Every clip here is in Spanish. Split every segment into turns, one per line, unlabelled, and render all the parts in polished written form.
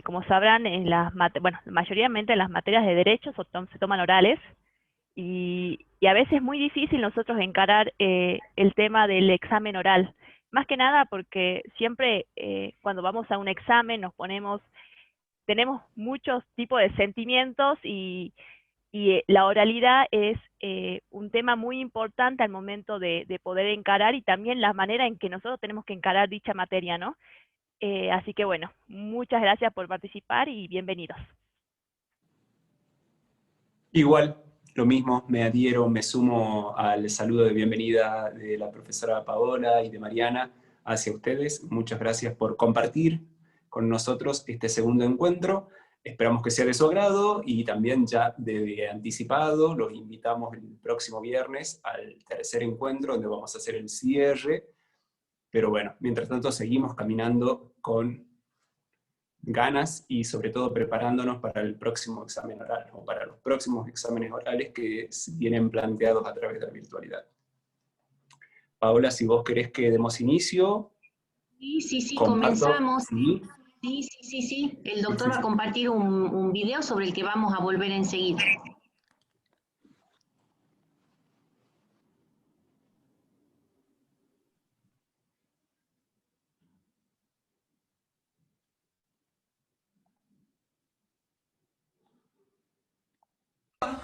Como sabrán, bueno, mayoritariamente en las materias de derecho se toman orales y a veces es muy difícil nosotros encarar el tema del examen oral. Más que nada porque siempre cuando vamos a un examen tenemos muchos tipos de sentimientos y la oralidad es un tema muy importante al momento de poder encarar y también la manera en que nosotros tenemos que encarar dicha materia, ¿no? Así que bueno, muchas gracias por participar y bienvenidos.
Igual, lo mismo, me adhiero, me sumo al saludo de bienvenida de la profesora Paola y de Mariana hacia ustedes. Muchas gracias por compartir con nosotros este segundo encuentro. Esperamos que sea de su agrado y también ya de anticipado los invitamos el próximo viernes al tercer encuentro donde vamos a hacer el cierre. Pero bueno, mientras tanto seguimos caminando con ganas y sobre todo preparándonos para el próximo examen oral o para los próximos exámenes orales que vienen planteados a través de la virtualidad. Paola, si vos querés que demos inicio,
Sí,
comparto.
comenzamos.
¿Sí?
Sí. El doctor va a compartir un video sobre el que vamos a volver enseguida.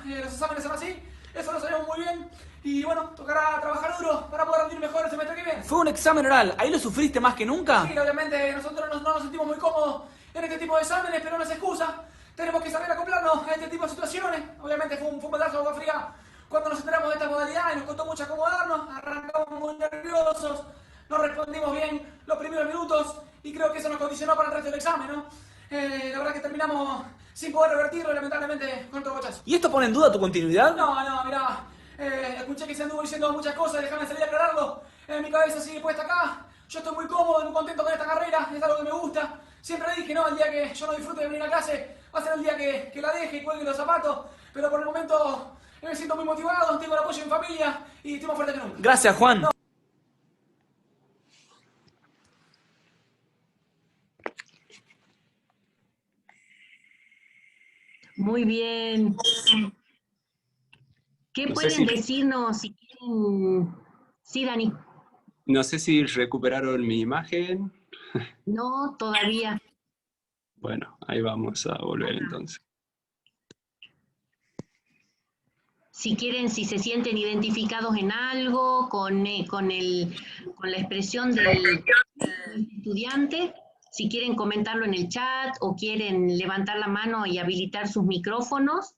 Los exámenes son así, eso lo sabemos muy bien. Y bueno, tocará trabajar duro para poder rendir mejor el semestre que viene.
Fue un examen oral, ¿ahí lo sufriste más que nunca?
Sí, obviamente nosotros no nos sentimos muy cómodos en este tipo de exámenes, pero no es excusa. Tenemos que saber acoplarnos a este tipo de situaciones. Obviamente fue un pedazo de agua fría cuando nos enteramos de esta modalidad y nos costó mucho acomodarnos. Arrancamos muy nerviosos, no respondimos bien los primeros minutos y creo que eso nos condicionó para el resto del examen, ¿no? La verdad que terminamos sin poder revertirlo, lamentablemente, con otro bochazo.
¿Y esto pone en duda tu continuidad?
No, mirá, escuché que se anduvo diciendo muchas cosas, déjame salir a aclararlo. Mi cabeza sigue puesta acá, yo estoy muy cómodo, muy contento con esta carrera, es algo que me gusta. Siempre dije, no, el día que yo no disfrute de venir a clase, va a ser el día que la deje y cuelgue los zapatos, pero por el momento me siento muy motivado, tengo el apoyo de mi familia y estoy más fuerte que nunca.
Gracias, Juan.
No.
Muy bien. ¿Qué pueden decirnos si quieren? Sí, Dani.
No sé si recuperaron mi imagen.
No, todavía.
Bueno, ahí vamos a volver entonces.
Si quieren, si se sienten identificados en algo, con la expresión del estudiante, si quieren comentarlo en el chat o quieren levantar la mano y habilitar sus micrófonos.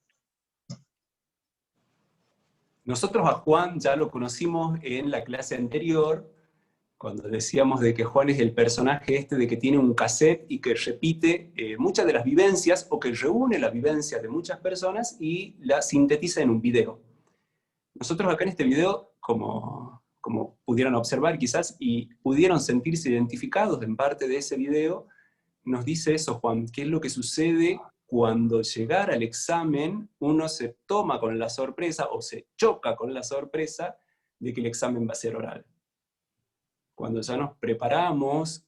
Nosotros a Juan ya lo conocimos en la clase anterior, cuando decíamos de que Juan es el personaje este de que tiene un cassette y que repite muchas de las vivencias, o que reúne las vivencias de muchas personas y las sintetiza en un video. Nosotros acá en este video, como pudieron observar quizás, y pudieron sentirse identificados en parte de ese video, nos dice eso, Juan, ¿qué es lo que sucede cuando llegar al examen uno se toma con la sorpresa, o se choca con la sorpresa, de que el examen va a ser oral? Cuando ya nos preparamos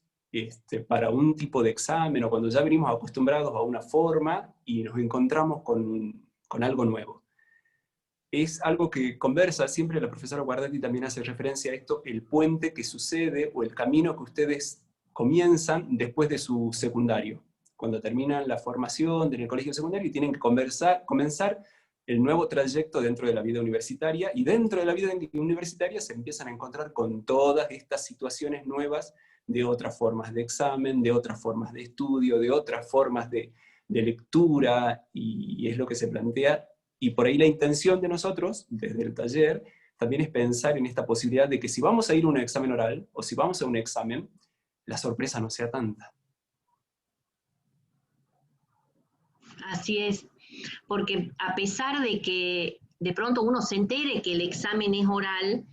para un tipo de examen, o cuando ya venimos acostumbrados a una forma, y nos encontramos con algo nuevo. Es algo que conversa siempre la profesora Guardati, también hace referencia a esto, el puente que sucede, o el camino que ustedes comienzan después de su secundario. Cuando terminan la formación del colegio secundario y tienen que comenzar el nuevo trayecto dentro de la vida universitaria, y dentro de la vida universitaria se empiezan a encontrar con todas estas situaciones nuevas de otras formas de examen, de otras formas de estudio, de otras formas de lectura, y es lo que se plantea. Y por ahí la intención de nosotros, desde el taller, también es pensar en esta posibilidad de que si vamos a ir a un examen oral, o si vamos a un examen, la sorpresa no sea tanta.
Así es, porque a pesar de que de pronto uno se entere que el examen es oral,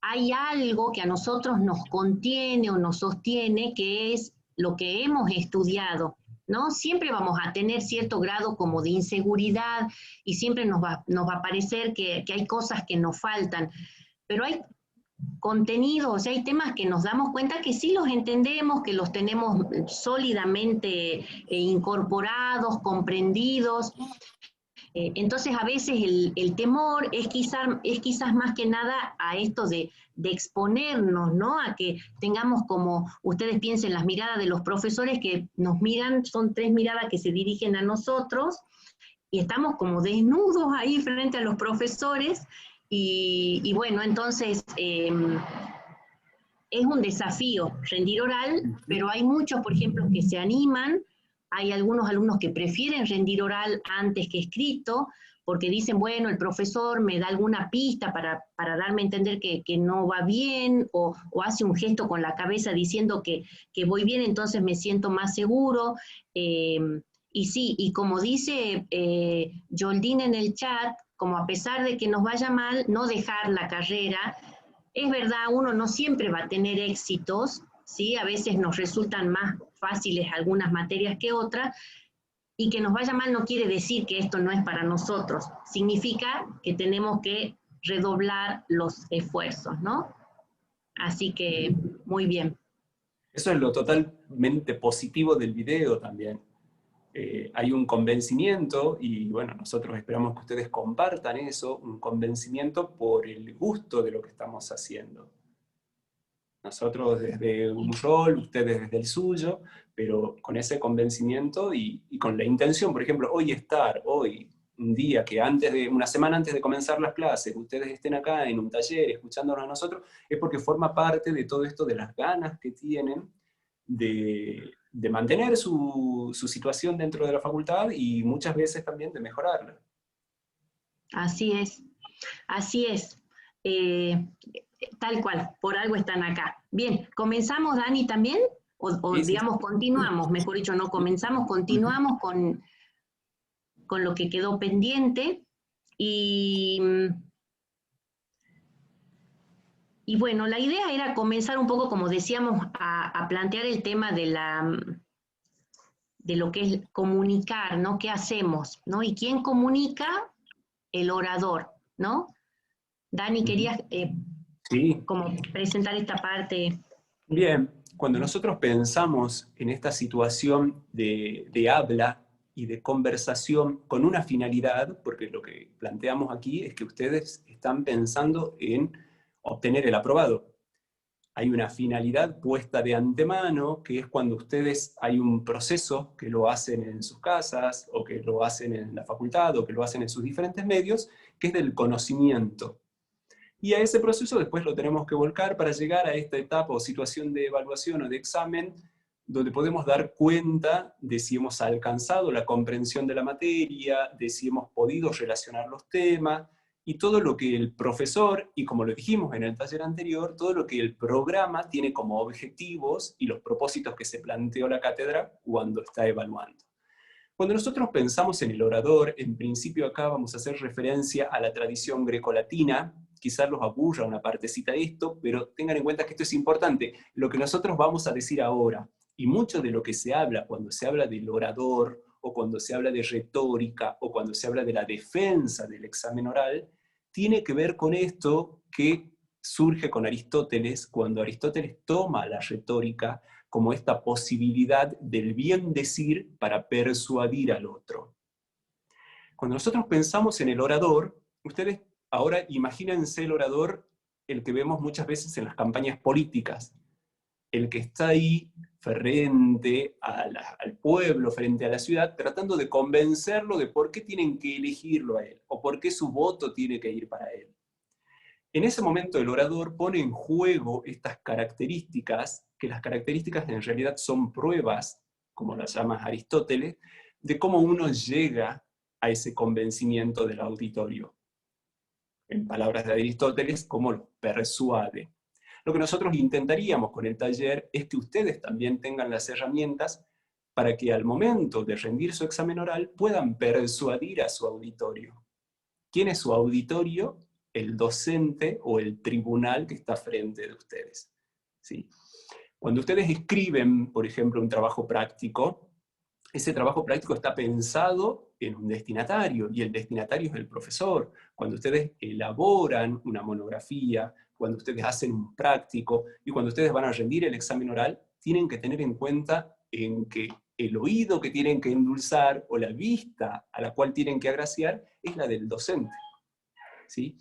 hay algo que a nosotros nos contiene o nos sostiene, que es lo que hemos estudiado, ¿no? Siempre vamos a tener cierto grado como de inseguridad y siempre nos va a parecer que hay cosas que nos faltan, pero hay contenidos, o sea, hay temas que nos damos cuenta que sí los entendemos, que los tenemos sólidamente incorporados, comprendidos. Entonces a veces el temor es quizás más que nada a esto de exponernos, ¿no? A que tengamos, como ustedes piensen, las miradas de los profesores que nos miran, son 3 miradas que se dirigen a nosotros, y estamos como desnudos ahí frente a los profesores, y bueno, entonces es un desafío rendir oral, pero hay muchos, por ejemplo, que se animan. Hay algunos alumnos que prefieren rendir oral antes que escrito, porque dicen, bueno, el profesor me da alguna pista para darme a entender que no va bien, o hace un gesto con la cabeza diciendo que voy bien, entonces me siento más seguro. Y sí, y como dice Yoldín en el chat, como a pesar de que nos vaya mal, no dejar la carrera. Es verdad, uno no siempre va a tener éxitos, ¿sí? A veces nos resultan más fáciles algunas materias que otras, y que nos vaya mal no quiere decir que esto no es para nosotros. Significa que tenemos que redoblar los esfuerzos, ¿no? Así que, muy bien.
Eso es lo totalmente positivo del video también. Hay un convencimiento, y bueno, nosotros esperamos que ustedes compartan eso, un convencimiento por el gusto de lo que estamos haciendo. Nosotros desde un rol, ustedes desde el suyo, pero con ese convencimiento y con la intención, por ejemplo, hoy, un día que una semana antes de comenzar las clases, ustedes estén acá en un taller escuchándonos a nosotros, es porque forma parte de todo esto, de las ganas que tienen de mantener su situación dentro de la facultad, y muchas veces también de mejorarla.
Así es, así es. Tal cual, por algo están acá. Bien, ¿comenzamos, Dani, también? O
Sí,
digamos,
sí.
continuamos, mejor dicho, no comenzamos, continuamos con lo que quedó pendiente. Y bueno, la idea era comenzar un poco, como decíamos, a plantear el tema de lo que es comunicar, ¿no? ¿Qué hacemos? ¿No? ¿Y quién comunica? El orador, ¿no? Dani, ¿querías
Sí.
como presentar esta parte?
Bien, cuando nosotros pensamos en esta situación de habla y de conversación con una finalidad, porque lo que planteamos aquí es que ustedes están pensando en obtener el aprobado. Hay una finalidad puesta de antemano, que es cuando hay un proceso que lo hacen en sus casas, o que lo hacen en la facultad, o que lo hacen en sus diferentes medios, que es del conocimiento. Y a ese proceso después lo tenemos que volcar para llegar a esta etapa o situación de evaluación o de examen, donde podemos dar cuenta de si hemos alcanzado la comprensión de la materia, de si hemos podido relacionar los temas, y todo lo que el profesor, y como lo dijimos en el taller anterior, todo lo que el programa tiene como objetivos y los propósitos que se planteó la cátedra cuando está evaluando. Cuando nosotros pensamos en el orador, en principio acá vamos a hacer referencia a la tradición grecolatina. Quizás los aburra una partecita de esto, pero tengan en cuenta que esto es importante. Lo que nosotros vamos a decir ahora, y mucho de lo que se habla cuando se habla del orador, o cuando se habla de retórica, o cuando se habla de la defensa del examen oral, tiene que ver con esto que surge con Aristóteles, cuando Aristóteles toma la retórica como esta posibilidad del bien decir para persuadir al otro. Cuando nosotros pensamos en el orador, ustedes ahora imagínense el orador, el que vemos muchas veces en las campañas políticas, el que está ahí frente al pueblo, frente a la ciudad, tratando de convencerlo de por qué tienen que elegirlo a él, o por qué su voto tiene que ir para él. En ese momento el orador pone en juego estas características, que las características en realidad son pruebas, como las llama Aristóteles, de cómo uno llega a ese convencimiento del auditorio. En palabras de Aristóteles, cómo lo persuade. Lo que nosotros intentaríamos con el taller es que ustedes también tengan las herramientas para que al momento de rendir su examen oral puedan persuadir a su auditorio. ¿Quién es su auditorio? El docente o el tribunal que está frente de ustedes. ¿Sí? Cuando ustedes escriben, por ejemplo, un trabajo práctico, ese trabajo práctico está pensado en un destinatario, y el destinatario es el profesor. Cuando ustedes elaboran una monografía, cuando ustedes hacen un práctico, y cuando ustedes van a rendir el examen oral, tienen que tener en cuenta en que el oído que tienen que endulzar, o la vista a la cual tienen que agraciar, es la del docente, ¿sí?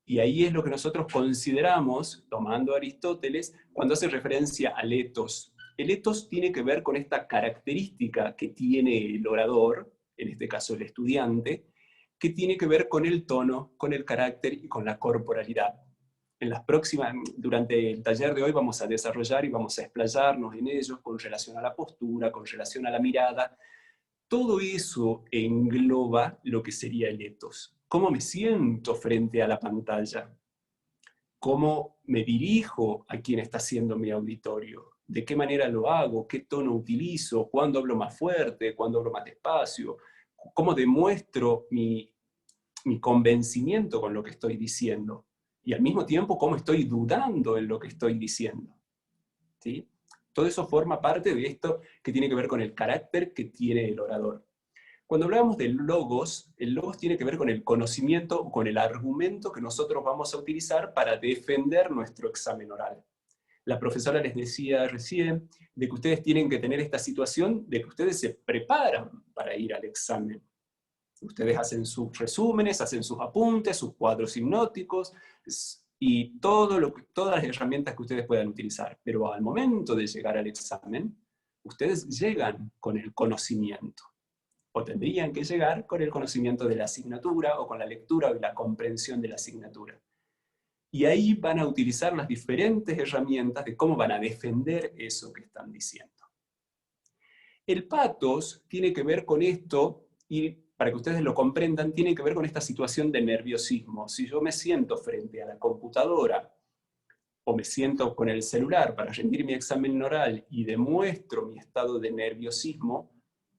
Y ahí es lo que nosotros consideramos, tomando a Aristóteles, cuando hace referencia al etos. El etos tiene que ver con esta característica que tiene el orador, en este caso el estudiante, que tiene que ver con el tono, con el carácter y con la corporalidad. En las próximas, durante el taller de hoy vamos a desarrollar y vamos a explayarnos en ellos con relación a la postura, con relación a la mirada. Todo eso engloba lo que sería el etos. ¿Cómo me siento frente a la pantalla? ¿Cómo me dirijo a quien está haciendo mi auditorio? ¿De qué manera lo hago? ¿Qué tono utilizo? ¿Cuándo hablo más fuerte? ¿Cuándo hablo más despacio? ¿Cómo demuestro mi convencimiento con lo que estoy diciendo? Y al mismo tiempo, ¿cómo estoy dudando en lo que estoy diciendo? ¿Sí? Todo eso forma parte de esto que tiene que ver con el carácter que tiene el orador. Cuando hablamos del logos, el logos tiene que ver con el conocimiento o con el argumento que nosotros vamos a utilizar para defender nuestro examen oral. La profesora les decía recién de que ustedes tienen que tener esta situación de que ustedes se preparan para ir al examen. Ustedes hacen sus resúmenes, hacen sus apuntes, sus cuadros hipnóticos, y todas las herramientas que ustedes puedan utilizar. Pero al momento de llegar al examen, ustedes llegan con el conocimiento, o tendrían que llegar con el conocimiento de la asignatura, o con la lectura o la comprensión de la asignatura. Y ahí van a utilizar las diferentes herramientas de cómo van a defender eso que están diciendo. El patos tiene que ver con esto, y para que ustedes lo comprendan, tiene que ver con esta situación de nerviosismo. Si yo me siento frente a la computadora, o me siento con el celular para rendir mi examen oral y demuestro mi estado de nerviosismo,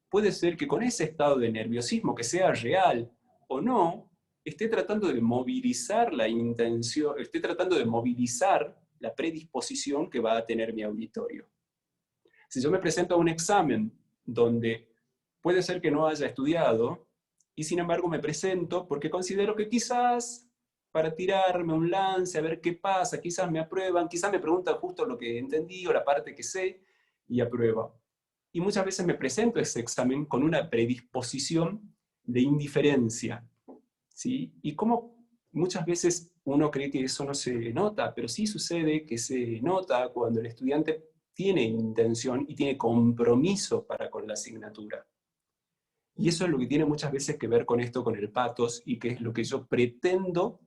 puede ser que con ese estado de nerviosismo, que sea real o no, esté tratando de movilizar la intención, esté tratando de movilizar la predisposición que va a tener mi auditorio. Si yo me presento a un examen donde puede ser que no haya estudiado, y sin embargo me presento porque considero que quizás para tirarme un lance, a ver qué pasa, quizás me aprueban, quizás me preguntan justo lo que entendí o la parte que sé, y apruebo. Y muchas veces me presento a ese examen con una predisposición de indiferencia, ¿sí? Y como muchas veces uno cree que eso no se nota, pero sí sucede que se nota cuando el estudiante tiene intención y tiene compromiso para con la asignatura. Y eso es lo que tiene muchas veces que ver con esto, con el patos, y que es lo que yo pretendo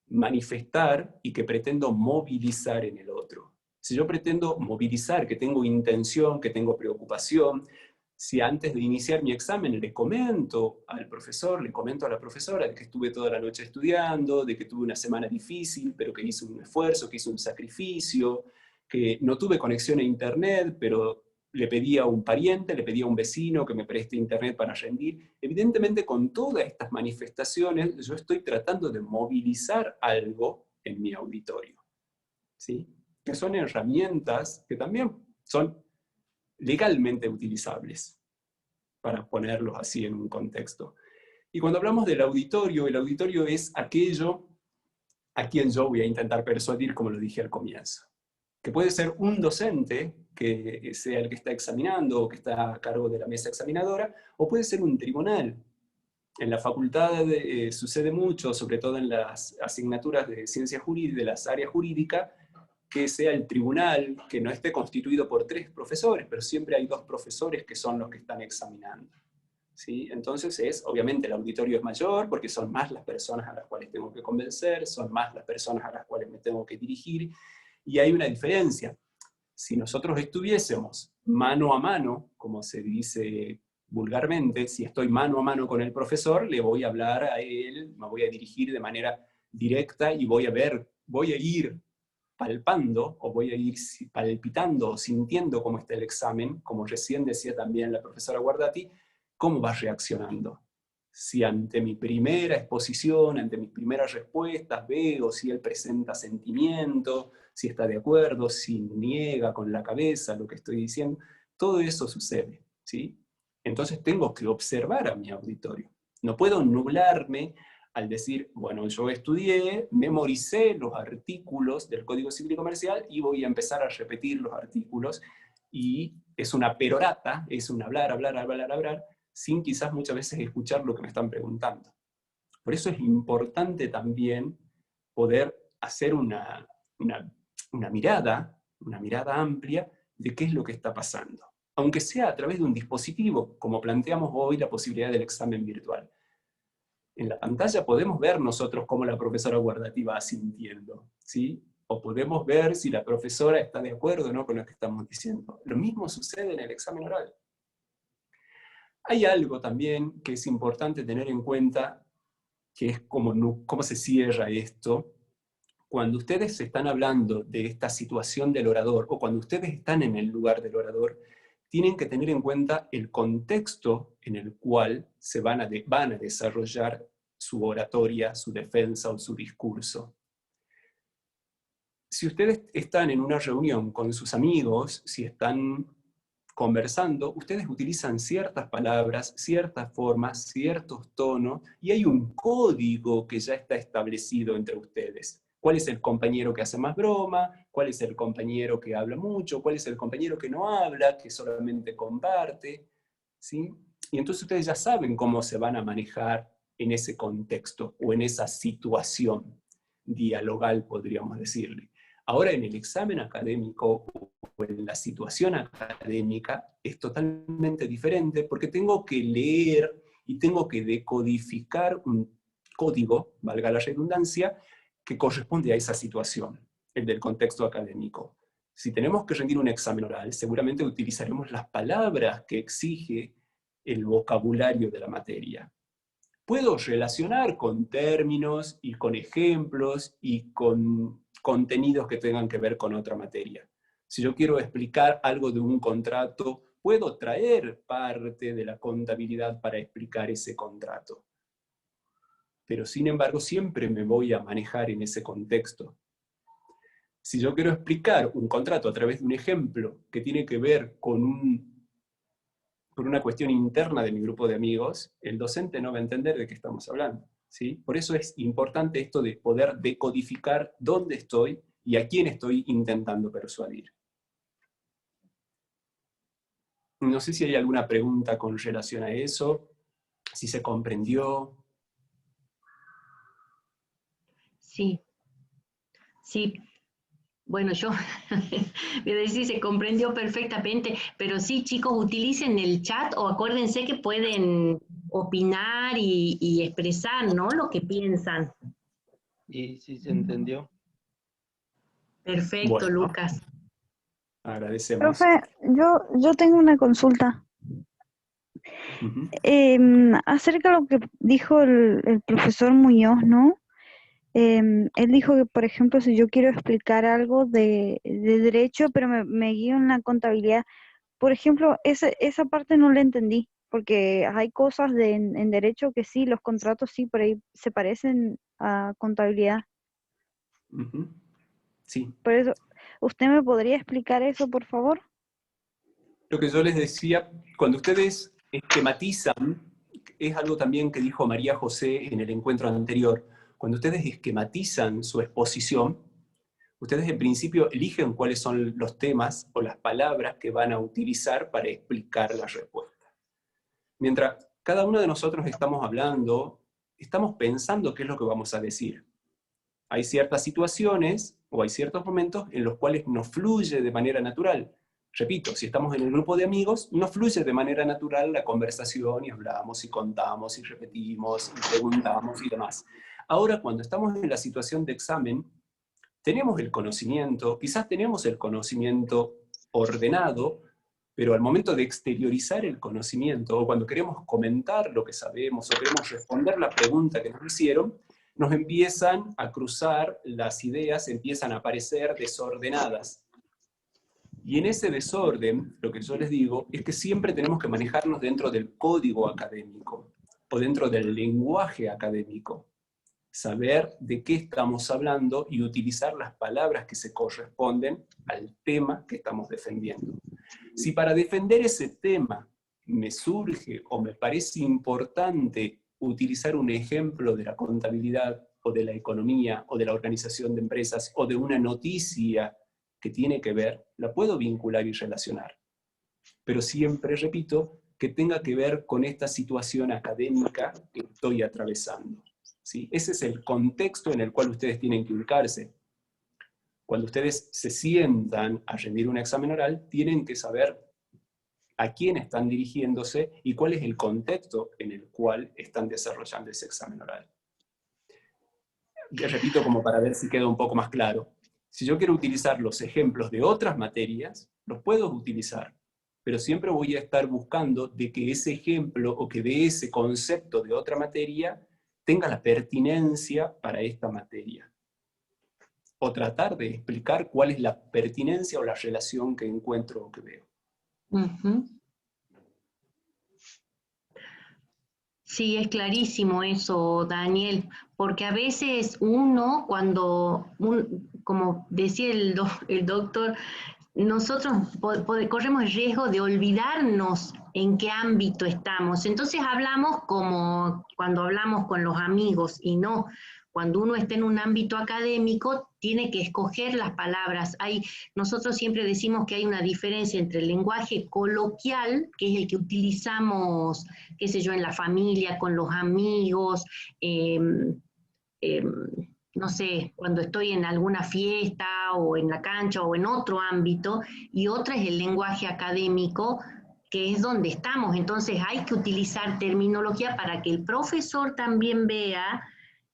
manifestar y que pretendo movilizar en el otro. Si yo pretendo movilizar que tengo intención, que tengo preocupación, si antes de iniciar mi examen le comento al profesor, le comento a la profesora de que estuve toda la noche estudiando, de que tuve una semana difícil, pero que hice un esfuerzo, que hice un sacrificio, que no tuve conexión a internet, pero le pedí a un pariente, le pedí a un vecino que me preste internet para rendir. Evidentemente, con todas estas manifestaciones, yo estoy tratando de movilizar algo en mi auditorio, ¿sí? Que son herramientas que también son legalmente utilizables, para ponerlos así en un contexto. Y cuando hablamos del auditorio, el auditorio es aquello a quien yo voy a intentar persuadir, como lo dije al comienzo. Que puede ser un docente, que sea el que está examinando o que está a cargo de la mesa examinadora, o puede ser un tribunal. En la facultad sucede mucho, sobre todo en las asignaturas de ciencia jurídica, de las áreas jurídicas, que sea el tribunal, que no esté constituido por 3 profesores, pero siempre hay 2 profesores que son los que están examinando, ¿sí? Entonces obviamente el auditorio es mayor, porque son más las personas a las cuales tengo que convencer, son más las personas a las cuales me tengo que dirigir, y hay una diferencia. Si nosotros estuviésemos mano a mano, como se dice vulgarmente, si estoy mano a mano con el profesor, le voy a hablar a él, me voy a dirigir de manera directa y voy a ir palpando, o voy a ir palpitando o sintiendo cómo está el examen, como recién decía también la profesora Guardati, cómo va reaccionando. Si ante mi primera exposición, ante mis primeras respuestas, veo si él presenta sentimiento, si está de acuerdo, si niega con la cabeza lo que estoy diciendo, todo eso sucede, ¿sí? Entonces tengo que observar a mi auditorio. No puedo nublarme al decir, bueno, yo estudié, memoricé los artículos del Código Civil y Comercial y voy a empezar a repetir los artículos, y es una perorata, es un hablar, hablar, hablar, hablar, sin quizás muchas veces escuchar lo que me están preguntando. Por eso es importante también poder hacer una mirada amplia de qué es lo que está pasando, aunque sea a través de un dispositivo, como planteamos hoy la posibilidad del examen virtual. En la pantalla podemos ver nosotros cómo la profesora Guardati va asintiendo, ¿sí? O podemos ver si la profesora está de acuerdo o no con lo que estamos diciendo. Lo mismo sucede en el examen oral. Hay algo también que es importante tener en cuenta, que es cómo se cierra esto. Cuando ustedes están hablando de esta situación del orador, o cuando ustedes están en el lugar del orador, tienen que tener en cuenta el contexto en el cual van a desarrollar su oratoria, su defensa o su discurso. Si ustedes están en una reunión con sus amigos, si están conversando, ustedes utilizan ciertas palabras, ciertas formas, ciertos tonos, y hay un código que ya está establecido entre ustedes. ¿Cuál es el compañero que hace más broma? ¿Cuál es el compañero que habla mucho? ¿Cuál es el compañero que no habla, que solamente comparte? ¿Sí? Y entonces ustedes ya saben cómo se van a manejar en ese contexto, o en esa situación dialogal, podríamos decirle. Ahora, en el examen académico, o en la situación académica, es totalmente diferente, porque tengo que leer y tengo que decodificar un código, valga la redundancia, que corresponde a esa situación, el del contexto académico. Si tenemos que rendir un examen oral, seguramente utilizaremos las palabras que exige el vocabulario de la materia. Puedo relacionar con términos y con ejemplos y con contenidos que tengan que ver con otra materia. Si yo quiero explicar algo de un contrato, puedo traer parte de la contabilidad para explicar ese contrato. Pero sin embargo, siempre me voy a manejar en ese contexto. Si yo quiero explicar un contrato a través de un ejemplo que tiene que ver con una cuestión interna de mi grupo de amigos, el docente no va a entender de qué estamos hablando, ¿sí? Por eso es importante esto de poder decodificar dónde estoy y a quién estoy intentando persuadir. No sé si hay alguna pregunta con relación a eso, si se comprendió.
Sí, sí. Bueno, yo voy a decir, se comprendió perfectamente, pero sí, chicos, utilicen el chat o acuérdense que pueden opinar y expresar, ¿no? Lo que piensan.
Y sí se entendió.
Perfecto,
Bueno,
Lucas.
agradecemos.
Profe, yo tengo una consulta.
Uh-huh.
Acerca de lo que dijo el profesor Muñoz, ¿no? Él dijo que, por ejemplo, si yo quiero explicar algo de derecho, pero me guío en la contabilidad, por ejemplo, esa parte no la entendí, porque hay cosas en derecho que sí, los contratos sí, por ahí se parecen a contabilidad.
Uh-huh. Sí.
Por eso, ¿usted me podría explicar eso, por favor?
Lo que yo les decía, cuando ustedes esquematizan, es algo también que dijo María José en el encuentro anterior, cuando ustedes esquematizan su exposición, ustedes en principio eligen cuáles son los temas o las palabras que van a utilizar para explicar la respuesta. Mientras cada uno de nosotros estamos hablando, estamos pensando qué es lo que vamos a decir. Hay ciertas situaciones o hay ciertos momentos en los cuales nos fluye de manera natural. Repito, si estamos en el grupo de amigos, nos fluye de manera natural la conversación y hablamos y contamos y repetimos y preguntamos y demás. Ahora, cuando estamos en la situación de examen, tenemos el conocimiento, quizás tenemos el conocimiento ordenado, pero al momento de exteriorizar el conocimiento, o cuando queremos comentar lo que sabemos, o queremos responder la pregunta que nos hicieron, nos empiezan a cruzar las ideas, empiezan a aparecer desordenadas. Y en ese desorden, lo que yo les digo, es que siempre tenemos que manejarnos dentro del código académico, o dentro del lenguaje académico. Saber de qué estamos hablando y utilizar las palabras que se corresponden al tema que estamos defendiendo. Si para defender ese tema me surge o me parece importante utilizar un ejemplo de la contabilidad o de la economía o de la organización de empresas o de una noticia que tiene que ver, la puedo vincular y relacionar. Pero siempre, repito, que tenga que ver con esta situación académica que estoy atravesando. ¿Sí? Ese es el contexto en el cual ustedes tienen que ubicarse. Cuando ustedes se sientan a rendir un examen oral, tienen que saber a quién están dirigiéndose y cuál es el contexto en el cual están desarrollando ese examen oral. Repito, como para ver si queda un poco más claro. Si yo quiero utilizar los ejemplos de otras materias, los puedo utilizar, pero siempre voy a estar buscando de que ese ejemplo o que de ese concepto de otra materia tenga la pertinencia para esta materia. O tratar de explicar cuál es la pertinencia o la relación que encuentro o que veo.
Sí, es clarísimo eso, Daniel, porque a veces uno, como decía el doctor, nosotros corremos el riesgo de olvidarnos en qué ámbito estamos. Entonces hablamos como cuando hablamos con los amigos y no. Cuando uno está en un ámbito académico, tiene que escoger las palabras. Nosotros siempre decimos que hay una diferencia entre el lenguaje coloquial, que es el que utilizamos, qué sé yo, en la familia, con los amigos, no sé, cuando estoy en alguna fiesta o en la cancha o en otro ámbito, y otra es el lenguaje académico, que es donde estamos. Entonces hay que utilizar terminología para que el profesor también vea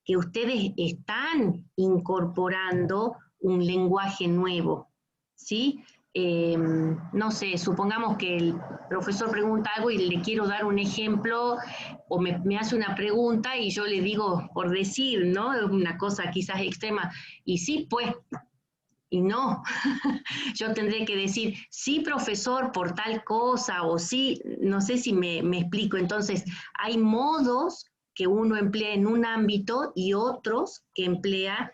que ustedes están incorporando un lenguaje nuevo, ¿sí? No sé, supongamos que el profesor pregunta algo y le quiero dar un ejemplo, o me hace una pregunta y yo le digo, por decir, ¿no? Una cosa quizás extrema, y sí, pues, y no. Yo tendré que decir, sí, profesor, por tal cosa, o sí, no sé si me explico. Entonces, hay modos que uno emplea en un ámbito y otros que emplea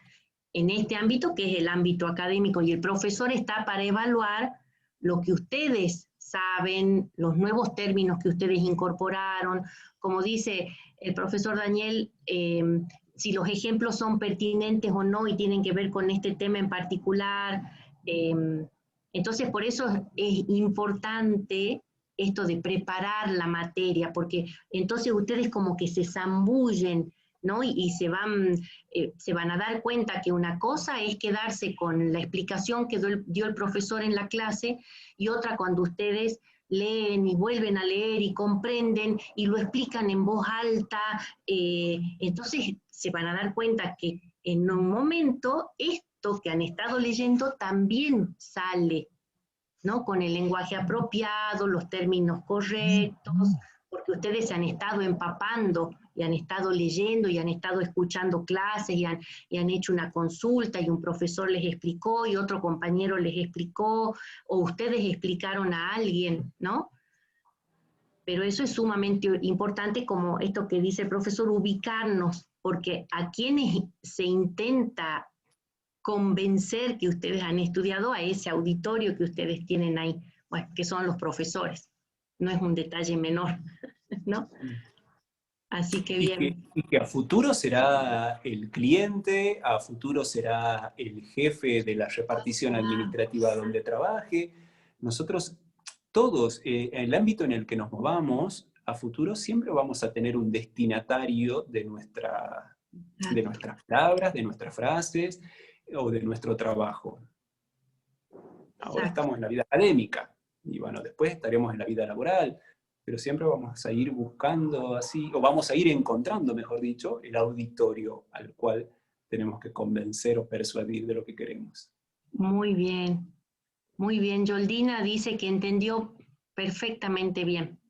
en este ámbito, que es el ámbito académico, y el profesor está para evaluar lo que ustedes saben, los nuevos términos que ustedes incorporaron. Como dice el profesor Daniel, si los ejemplos son pertinentes o no y tienen que ver con este tema en particular. Entonces, por eso es importante esto de preparar la materia, porque entonces ustedes como que se zambullen, ¿no? Y se van a dar cuenta que una cosa es quedarse con la explicación que dio el profesor en la clase, y otra cuando ustedes leen y vuelven a leer y comprenden y lo explican en voz alta. Entonces se van a dar cuenta que en un momento esto que han estado leyendo también sale, ¿no? Con el lenguaje apropiado, los términos correctos, porque ustedes se han estado empapando y han estado leyendo y han estado escuchando clases y han hecho una consulta y un profesor les explicó y otro compañero les explicó, o ustedes explicaron a alguien, ¿no? Pero eso es sumamente importante, como esto que dice el profesor, ubicarnos, porque a quienes se intenta convencer que ustedes han estudiado, a ese auditorio que ustedes tienen ahí, bueno, que son los profesores. No es un detalle menor, ¿no? Así que bien.
Y que a futuro será el cliente, a futuro será el jefe de la repartición administrativa donde trabaje. Nosotros, todos, en el ámbito en el que nos movamos, a futuro siempre vamos a tener un destinatario de nuestras palabras, de nuestras frases, o de nuestro trabajo. Ahora estamos en la vida académica, y bueno, después estaremos en la vida laboral, pero siempre vamos a ir buscando así, o vamos a ir encontrando, mejor dicho, el auditorio al cual tenemos que convencer o persuadir de lo que queremos.
Muy bien, muy bien. Yoldina dice que entendió perfectamente bien.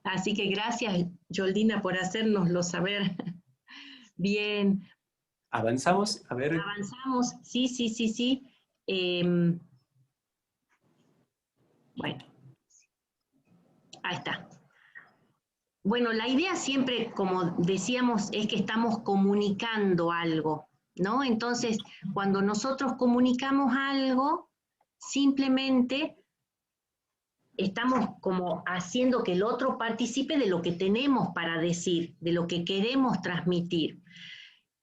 Así que gracias, Yoldina, por hacérnoslo saber. Bien.
¿Avanzamos? A ver.
Avanzamos, sí. Bueno, ahí está. Bueno, la idea siempre, como decíamos, es que estamos comunicando algo, ¿no? Entonces, cuando nosotros comunicamos algo, simplemente estamos como haciendo que el otro participe de lo que tenemos para decir, de lo que queremos transmitir.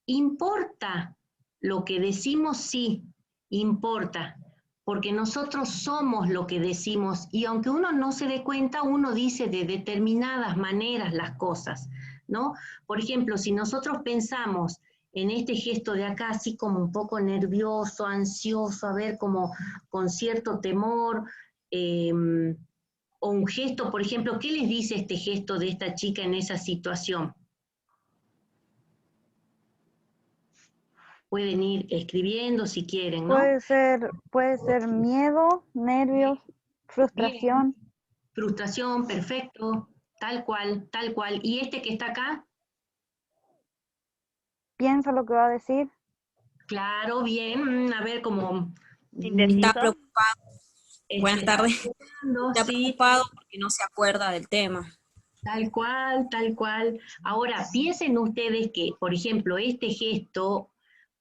¿Importa lo que decimos? Sí, importa, porque nosotros somos lo que decimos y aunque uno no se dé cuenta, uno dice de determinadas maneras las cosas, ¿no? Por ejemplo, si nosotros pensamos en este gesto de acá, así como un poco nervioso, ansioso, a ver, como con cierto temor, o un gesto, por ejemplo, ¿qué les dice este gesto de esta chica en esa situación? Pueden ir escribiendo si quieren, ¿no?
Puede ser miedo, nervios, frustración.
Bien. Frustración, perfecto, tal cual, tal cual. ¿Y este que está acá?
Piensa lo que va a decir.
Claro, bien, a ver, como...
Indeciso.
Está preocupado. Buenas tardes. Está
Sí,
preocupado porque no se acuerda del tema.
tal cual, tal cual. Ahora, piensen ustedes que, por ejemplo, este gesto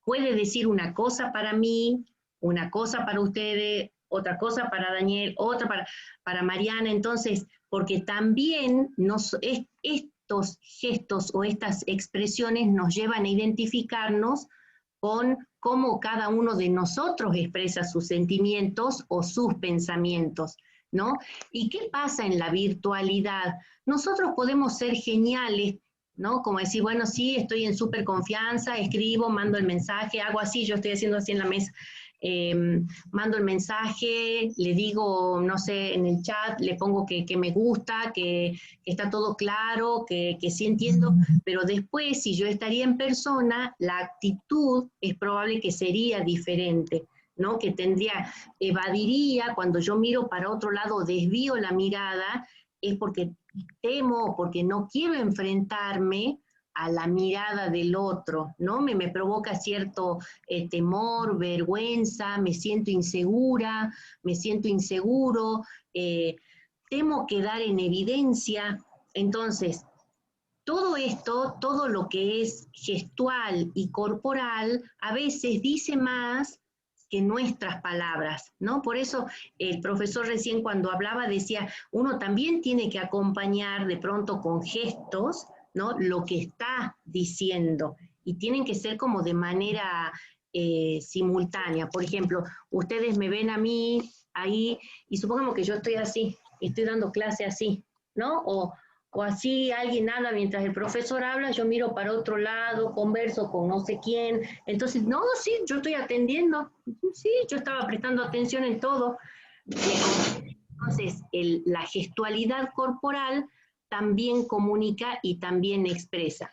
puede decir una cosa para mí, una cosa para ustedes, otra cosa para Daniel, otra para Mariana. Entonces, porque también estos gestos o estas expresiones nos llevan a identificarnos con cómo cada uno de nosotros expresa sus sentimientos o sus pensamientos, ¿no? ¿Y qué pasa en la virtualidad? Nosotros podemos ser geniales, ¿no? Como decir, bueno, sí, estoy en súper confianza, escribo, mando el mensaje, hago así, yo estoy haciendo así en la mesa, mando el mensaje, le digo, no sé, en el chat, le pongo que me gusta, que está todo claro, que sí entiendo, pero después, si yo estaría en persona, la actitud es probable que sería diferente, ¿no? Que evadiría, cuando yo miro para otro lado, desvío la mirada, es porque temo, porque no quiero enfrentarme a la mirada del otro, ¿no? Me provoca cierto temor, vergüenza, me siento insegura, me siento inseguro, temo quedar en evidencia. Entonces, todo esto, todo lo que es gestual y corporal, a veces dice más que nuestras palabras, ¿no? Por eso el profesor recién cuando hablaba decía, uno también tiene que acompañar de pronto con gestos, ¿no? Lo que está diciendo, y tienen que ser como de manera simultánea. Por ejemplo, ustedes me ven a mí ahí, y supongamos que yo estoy así, estoy dando clase así, ¿no? O así alguien habla mientras el profesor habla, yo miro para otro lado, converso con no sé quién, entonces, no, sí, yo estoy atendiendo, sí, yo estaba prestando atención en todo. Entonces, la gestualidad corporal también comunica y también expresa.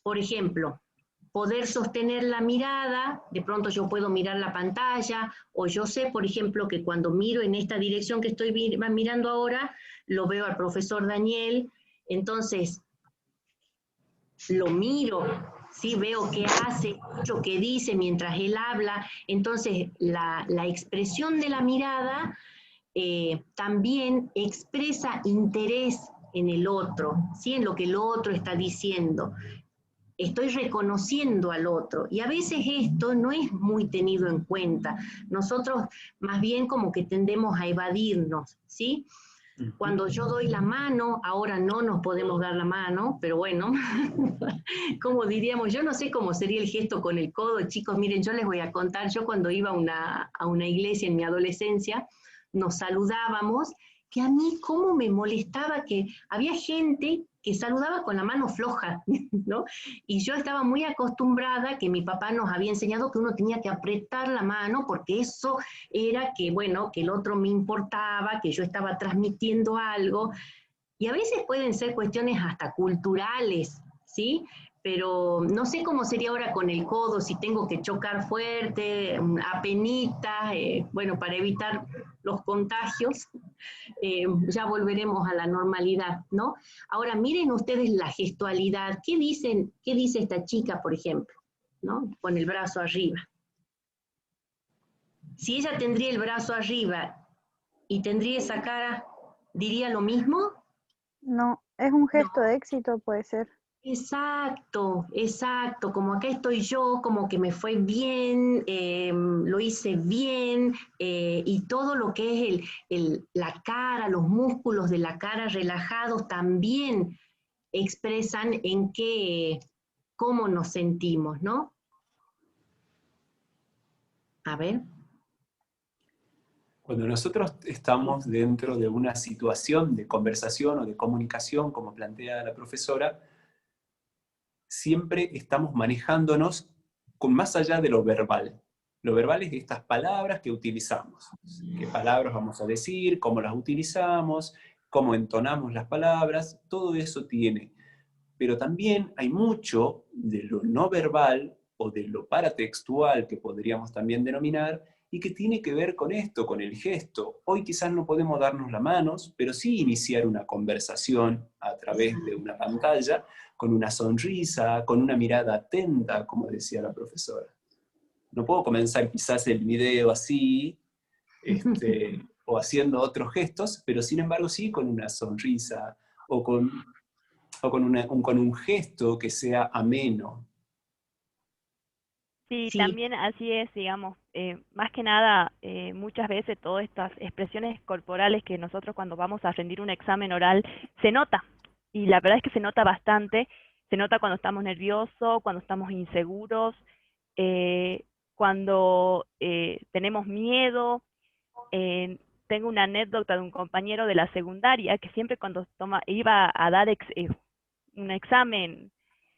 Por ejemplo, poder sostener la mirada, de pronto yo puedo mirar la pantalla, o yo sé, por ejemplo, que cuando miro en esta dirección que estoy mirando ahora, lo veo al profesor Daniel. Entonces, lo miro, ¿sí? Veo qué hace, escucho qué dice mientras él habla. Entonces, la expresión de la mirada también expresa interés en el otro, ¿sí? En lo que el otro está diciendo. Estoy reconociendo al otro. Y a veces esto no es muy tenido en cuenta. Nosotros más bien como que tendemos a evadirnos, ¿sí? Cuando yo doy la mano, ahora no nos podemos dar la mano, pero bueno, como diríamos, yo no sé cómo sería el gesto con el codo, chicos, miren, yo les voy a contar, yo cuando iba a una iglesia en mi adolescencia, nos saludábamos, que a mí cómo me molestaba que había gente que saludaba con la mano floja, ¿no? Y yo estaba muy acostumbrada, que mi papá nos había enseñado que uno tenía que apretar la mano, porque eso era que, bueno, que el otro me importaba, que yo estaba transmitiendo algo, y a veces pueden ser cuestiones hasta culturales, ¿sí? Pero no sé cómo sería ahora con el codo, si tengo que chocar fuerte, apenita, bueno, para evitar los contagios, ya volveremos a la normalidad, ¿no? Ahora miren ustedes la gestualidad, ¿qué dice esta chica, por ejemplo, ¿no? Con el brazo arriba. Si ella tendría el brazo arriba y tendría esa cara, ¿diría lo mismo?
No, es un gesto de éxito, puede ser.
Exacto, exacto, como acá estoy yo, como que me fue bien, lo hice bien, y todo lo que es la cara, los músculos de la cara relajados también expresan en qué, cómo nos sentimos, ¿no? A ver.
Cuando nosotros estamos dentro de una situación de conversación o de comunicación, como plantea la profesora, siempre estamos manejándonos con más allá de lo verbal. Lo verbal es estas palabras que utilizamos. ¿Qué palabras vamos a decir? ¿Cómo las utilizamos? ¿Cómo entonamos las palabras? Todo eso tiene. Pero también hay mucho de lo no verbal o de lo paratextual, que podríamos también denominar, y que tiene que ver con esto, con el gesto. Hoy quizás no podemos darnos las manos, pero sí iniciar una conversación a través de una pantalla, con una sonrisa, con una mirada atenta, como decía la profesora. No puedo comenzar quizás el video así, o haciendo otros gestos, pero sin embargo sí con una sonrisa, o con un gesto que sea ameno.
Sí,
Sí,
también así es, digamos, más que nada, muchas veces todas estas expresiones corporales que nosotros cuando vamos a rendir un examen oral se nota, y la verdad es que se nota bastante, se nota cuando estamos nerviosos, cuando estamos inseguros, eh, cuando tenemos miedo. Eh, Tengo una anécdota de un compañero de la secundaria que siempre cuando iba a dar un examen,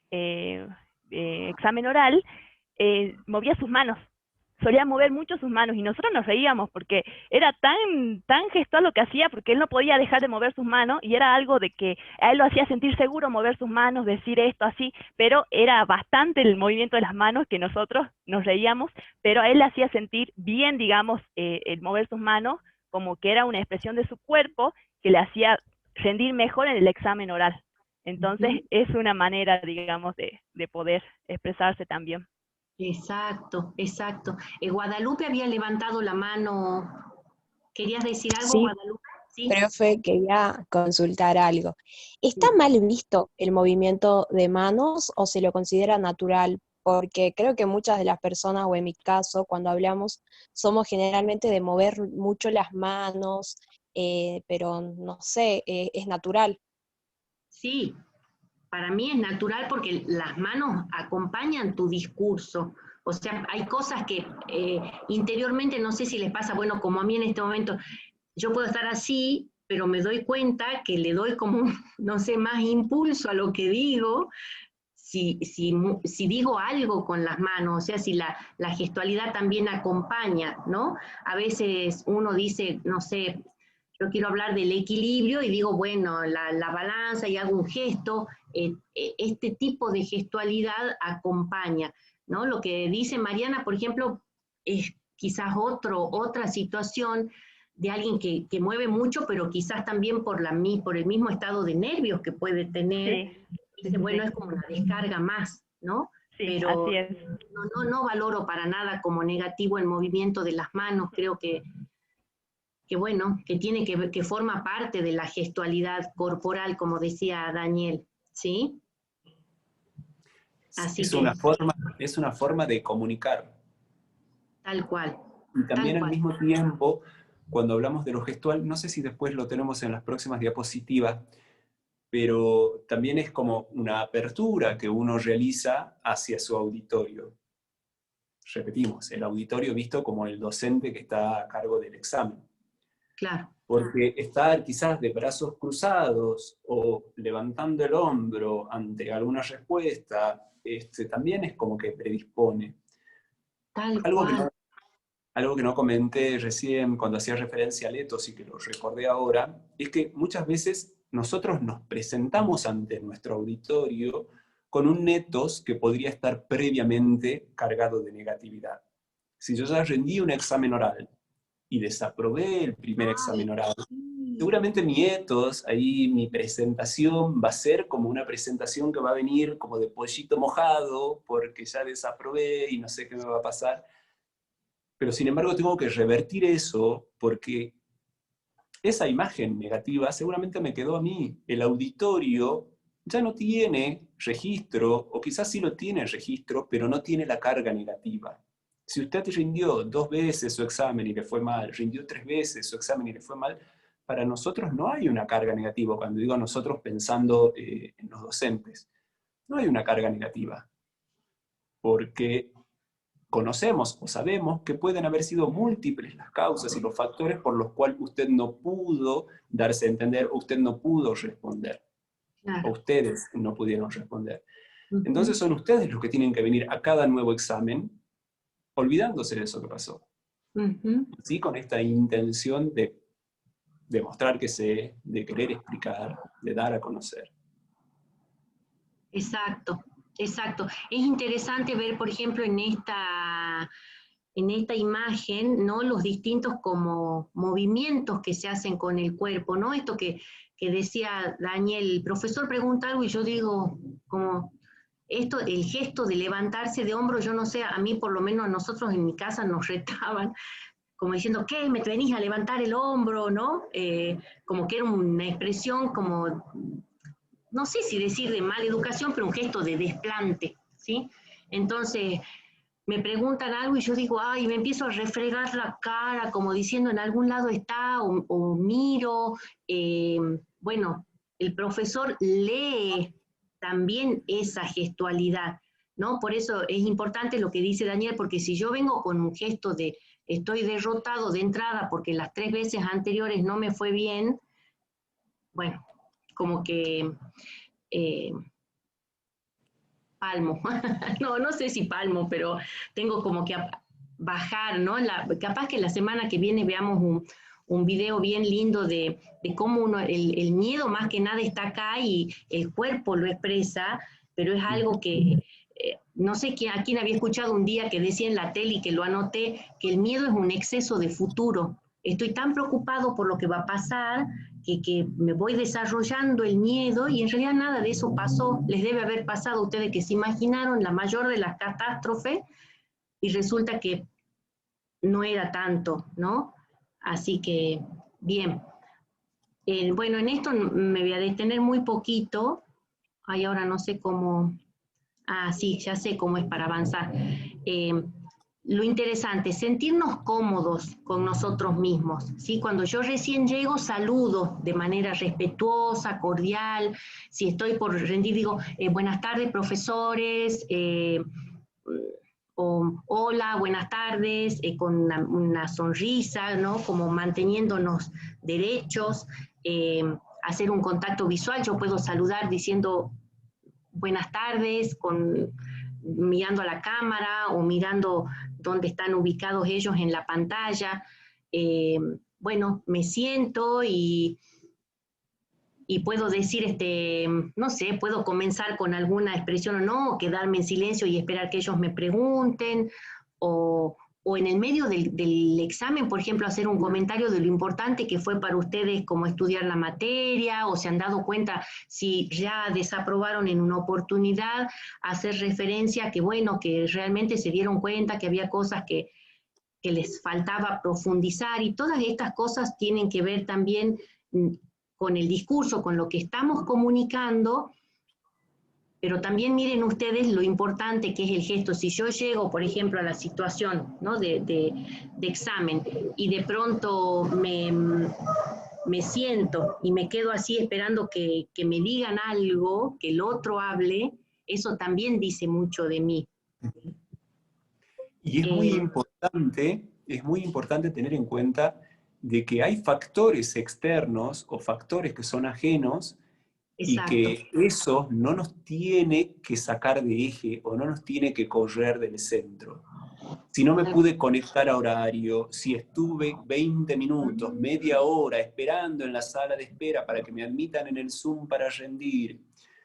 eh, examen oral, movía sus manos, solía mover mucho sus manos y nosotros nos reíamos porque era tan gestual lo que hacía porque él no podía dejar de mover sus manos y era algo de que a él lo hacía sentir seguro mover sus manos, decir esto así, pero era bastante el movimiento de las manos que nosotros nos reíamos, pero a él le hacía sentir bien, digamos, el mover sus manos como que era una expresión de su cuerpo que le hacía rendir mejor en el examen oral. Entonces es una manera, digamos, de poder expresarse también.
exacto, exacto. Guadalupe había levantado la mano. ¿Querías decir algo,
Sí,
Guadalupe? Sí,
profe, quería consultar algo. ¿Está
sí.
mal visto el movimiento de manos o se lo considera natural? Porque creo que muchas de las personas, o en mi caso, cuando hablamos, somos generalmente de mover mucho las manos, pero no sé, es natural.
Sí, para mí es natural porque las manos acompañan tu discurso. O sea, hay cosas que interiormente no sé si les pasa, bueno, como a mí en este momento, yo puedo estar así, pero me doy cuenta que le doy como, no sé, más impulso a lo que digo si digo algo con las manos, o sea, si la gestualidad también acompaña, ¿no? A veces uno dice, no sé, yo quiero hablar del equilibrio y digo, bueno, la balanza y hago un gesto, este tipo de gestualidad acompaña, ¿no? Lo que dice Mariana, por ejemplo, es quizás otra situación de alguien que mueve mucho, pero quizás también por el mismo estado de nervios que puede tener,
Sí, sí,
dice,
sí,
bueno,
sí,
es como una descarga más, ¿no?
sí,
Pero
así es.
no valoro para nada como negativo el movimiento de las manos, creo que bueno, que tiene que forma parte de la gestualidad corporal, como decía Daniel, ¿sí? Así
Es
que,
es una forma de comunicar.
tal cual,
Y
tal
también al
cual.
mismo tiempo, cuando hablamos de lo gestual, no sé si después lo tenemos en las próximas diapositivas, pero también es como una apertura que uno realiza hacia su auditorio. Repetimos, el auditorio visto como el docente que está a cargo del examen.
Claro,
Porque estar quizás de brazos cruzados o levantando el hombro ante alguna respuesta, también es como que predispone.
tal
Algo que
cual.
no, algo que no comenté recién cuando hacía referencia al etos y que lo recordé ahora, es que muchas veces nosotros nos presentamos ante nuestro auditorio con un etos que podría estar previamente cargado de negatividad. Si yo ya rendí un examen oral y desaprobé el primer examen oral, seguramente mi ethos, ahí mi presentación va a ser como una presentación que va a venir como de pollito mojado, porque ya desaprobé y no sé qué me va a pasar. Pero sin embargo tengo que revertir eso porque esa imagen negativa seguramente me quedó a mí. El auditorio ya no tiene registro, o quizás sí lo tiene registro, pero no tiene la carga negativa. Si usted rindió 2 veces su examen y le fue mal, rindió 3 veces su examen y le fue mal, para nosotros no hay una carga negativa. Cuando digo nosotros, pensando en los docentes, no hay una carga negativa, porque conocemos o sabemos que pueden haber sido múltiples las causas y los factores por los cuales usted no pudo darse a entender, o usted no pudo responder, o ustedes no pudieron responder. Entonces son ustedes los que tienen que venir a cada nuevo examen olvidándose de eso que pasó. ¿Sí? Con esta intención de demostrar que sé, de querer explicar, de dar a conocer.
Exacto, exacto. Es interesante ver, por ejemplo, en esta imagen, ¿no? Los distintos como movimientos que se hacen con el cuerpo, ¿no? Esto que decía Daniel, el profesor pregunta algo y yo digo, como, esto, el gesto de levantarse de hombro, yo no sé, a mí por lo menos nosotros en mi casa nos retaban, como diciendo, ¿qué? ¿Me venís a levantar el hombro? ¿No? Como que era una expresión como, no sé si decir de mala educación, pero un gesto de desplante, ¿sí? Entonces, me preguntan algo y yo digo, ay, me empiezo a refregar la cara, como diciendo en algún lado está, o miro. Bueno, el profesor lee también esa gestualidad, ¿no? Por eso es importante lo que dice Daniel, porque si yo vengo con un gesto de estoy derrotado de entrada porque las 3 veces anteriores no me fue bien, bueno, como que palmo, no sé si palmo, pero tengo como que bajar, ¿no? Capaz que la semana que viene veamos un video bien lindo de cómo el miedo más que nada está acá y el cuerpo lo expresa, pero es algo que, no sé a quién había escuchado un día que decía en la tele y que lo anoté, que el miedo es un exceso de futuro. Estoy tan preocupado por lo que va a pasar que me voy desarrollando el miedo y en realidad nada de eso pasó. Les debe haber pasado a ustedes que se imaginaron la mayor de las catástrofes y resulta que no era tanto, ¿no? Así que, bien. Bueno, en esto me voy a detener muy poquito. Ay, ahora no sé cómo... Ah, sí, ya sé cómo es para avanzar. Lo interesante, sentirnos cómodos con nosotros mismos, ¿sí? Cuando yo recién llego, saludo de manera respetuosa, cordial. Si estoy por rendir, digo, buenas tardes, profesores, o hola, buenas tardes, con una sonrisa, ¿no? Como manteniéndonos derechos, hacer un contacto visual. Yo puedo saludar diciendo buenas tardes, mirando a la cámara o mirando dónde están ubicados ellos en la pantalla. Bueno, me siento y puedo decir, no sé, puedo comenzar con alguna expresión o no, o quedarme en silencio y esperar que ellos me pregunten, o en el medio del examen, por ejemplo, hacer un comentario de lo importante que fue para ustedes como estudiar la materia, o se han dado cuenta si ya desaprobaron en una oportunidad, hacer referencia a que, bueno, que realmente se dieron cuenta que había cosas que les faltaba profundizar, y todas estas cosas tienen que ver también con el discurso, con lo que estamos comunicando, pero también miren ustedes lo importante que es el gesto. Si yo llego, por ejemplo, a la situación, ¿no? de examen y de pronto me siento y me quedo así esperando que me digan algo, que el otro hable, eso también dice mucho de mí.
Y es muy importante tener en cuenta de que hay factores externos o factores que son ajenos. Exacto. Y que eso no nos tiene que sacar de eje o no nos tiene que correr del centro. Si no me pude conectar a horario, si estuve 20 minutos, media hora esperando en la sala de espera para que me admitan en el Zoom para rendir,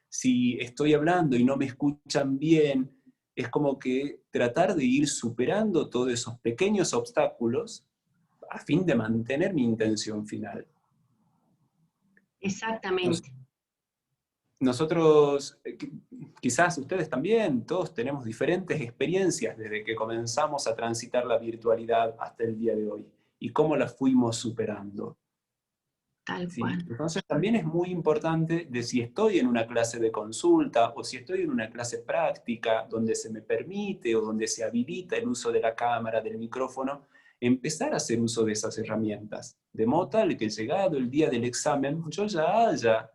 si estoy hablando y no me escuchan bien, es como que tratar de ir superando todos esos pequeños obstáculos a fin de mantener mi intención final.
Exactamente.
Nosotros, quizás ustedes también, todos tenemos diferentes experiencias desde que comenzamos a transitar la virtualidad hasta el día de hoy, y cómo las fuimos superando.
Tal
¿sí?
cual.
Entonces también es muy importante de si estoy en una clase de consulta o si estoy en una clase práctica donde se me permite o donde se habilita el uso de la cámara, del micrófono, empezar a hacer uso de esas herramientas. De modo tal que llegado el día del examen, yo ya haya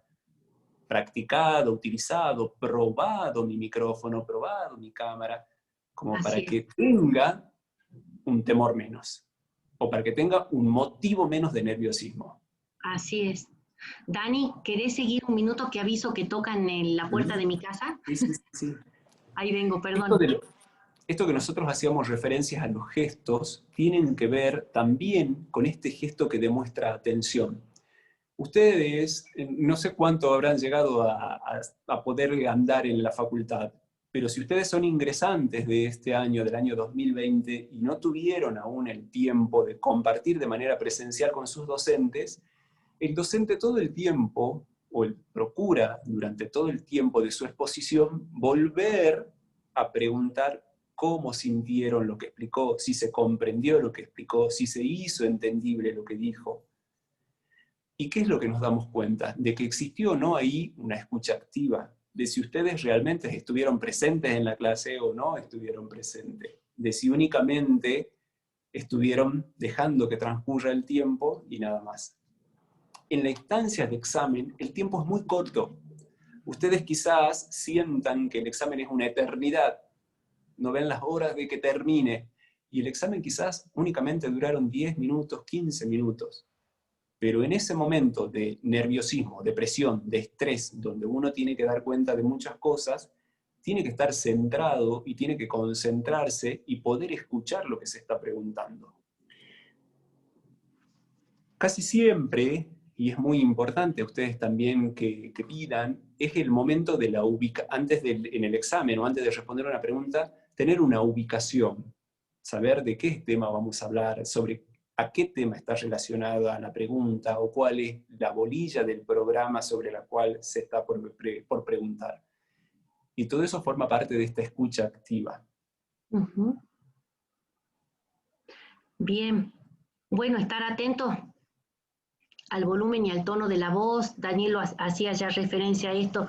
practicado, utilizado, probado mi micrófono, probado mi cámara, como
Así
para
es.
que tenga un temor menos, o para que tenga un motivo menos de nerviosismo.
Así es. Dani, ¿querés seguir un minuto que aviso que tocan en la puerta de mi casa?
Sí, sí, sí.
Ahí vengo,
Esto,
perdón.
esto que nosotros hacíamos referencias a los gestos, tienen que ver también con este gesto que demuestra atención. Ustedes, no sé cuánto habrán llegado a poder andar en la facultad, pero si ustedes son ingresantes de este año, del año 2020, y no tuvieron aún el tiempo de compartir de manera presencial con sus docentes, el docente todo el tiempo, o él procura durante todo el tiempo de su exposición, volver a preguntar cómo sintieron lo que explicó, si se comprendió lo que explicó, si se hizo entendible lo que dijo. ¿Y qué es lo que nos damos cuenta? De que existió o no ahí una escucha activa, de si ustedes realmente estuvieron presentes en la clase o no estuvieron presentes, de si únicamente estuvieron dejando que transcurra el tiempo y nada más. En la instancia de examen, el tiempo es muy corto. Ustedes quizás sientan que el examen es una eternidad, no ven las horas de que termine, y el examen quizás únicamente duraron 10 minutos, 15 minutos. Pero en ese momento de nerviosismo, de presión, de estrés, donde uno tiene que dar cuenta de muchas cosas, tiene que estar centrado y tiene que concentrarse y poder escuchar lo que se está preguntando. Casi siempre, y es muy importante ustedes también que pidan, es el momento de la en el examen o antes de responder una pregunta, tener una ubicación, saber de qué tema vamos a hablar, sobre a qué tema está relacionada la pregunta o cuál es la bolilla del programa sobre la cual se está por preguntar. Y todo eso forma parte de esta escucha activa.
Uh-huh. Bien. Bueno, estar atentos al volumen y al tono de la voz. Daniel hacía ya referencia a esto,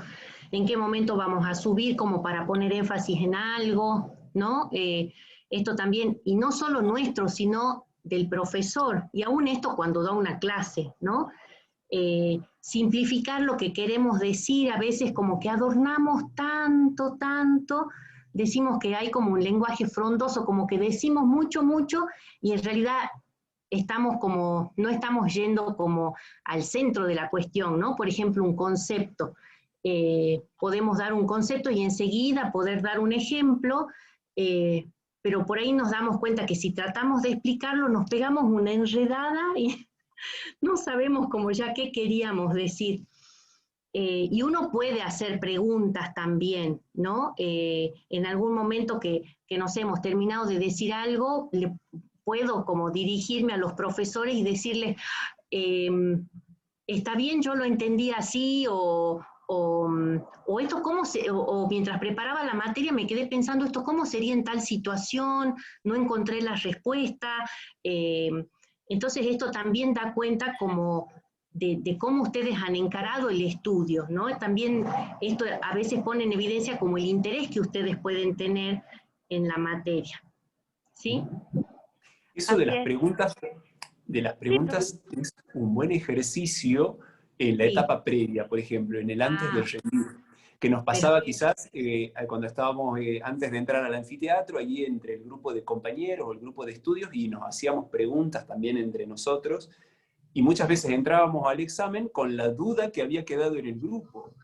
en qué momento vamos a subir como para poner énfasis en algo, ¿no? Esto también, y no solo nuestro, sino del profesor, y aún esto cuando da una clase, ¿no? Simplificar lo que queremos decir, a veces como que adornamos tanto, decimos que hay como un lenguaje frondoso, como que decimos mucho, y en realidad no estamos yendo como al centro de la cuestión, ¿no? Por ejemplo, un concepto. Podemos dar un concepto y enseguida poder dar un ejemplo, pero por ahí nos damos cuenta que si tratamos de explicarlo nos pegamos una enredada y no sabemos como ya qué queríamos decir. Y uno puede hacer preguntas también, ¿no? En algún momento que nos hemos terminado de decir algo, puedo como dirigirme a los profesores y decirles, está bien, yo lo entendí así, o esto o mientras preparaba la materia me quedé pensando esto cómo sería en tal situación, no encontré la respuesta. Entonces esto también da cuenta como de cómo ustedes han encarado el estudio, ¿no? También esto a veces pone en evidencia como el interés que ustedes pueden tener en la materia, ¿sí?
Eso de las preguntas es un buen ejercicio en la etapa previa, por ejemplo, en el antes del review, que nos pasaba quizás cuando estábamos antes de entrar al anfiteatro, allí entre el grupo de compañeros o el grupo de estudios, y nos hacíamos preguntas también entre nosotros, y muchas veces entrábamos al examen con la duda que había quedado en el grupo.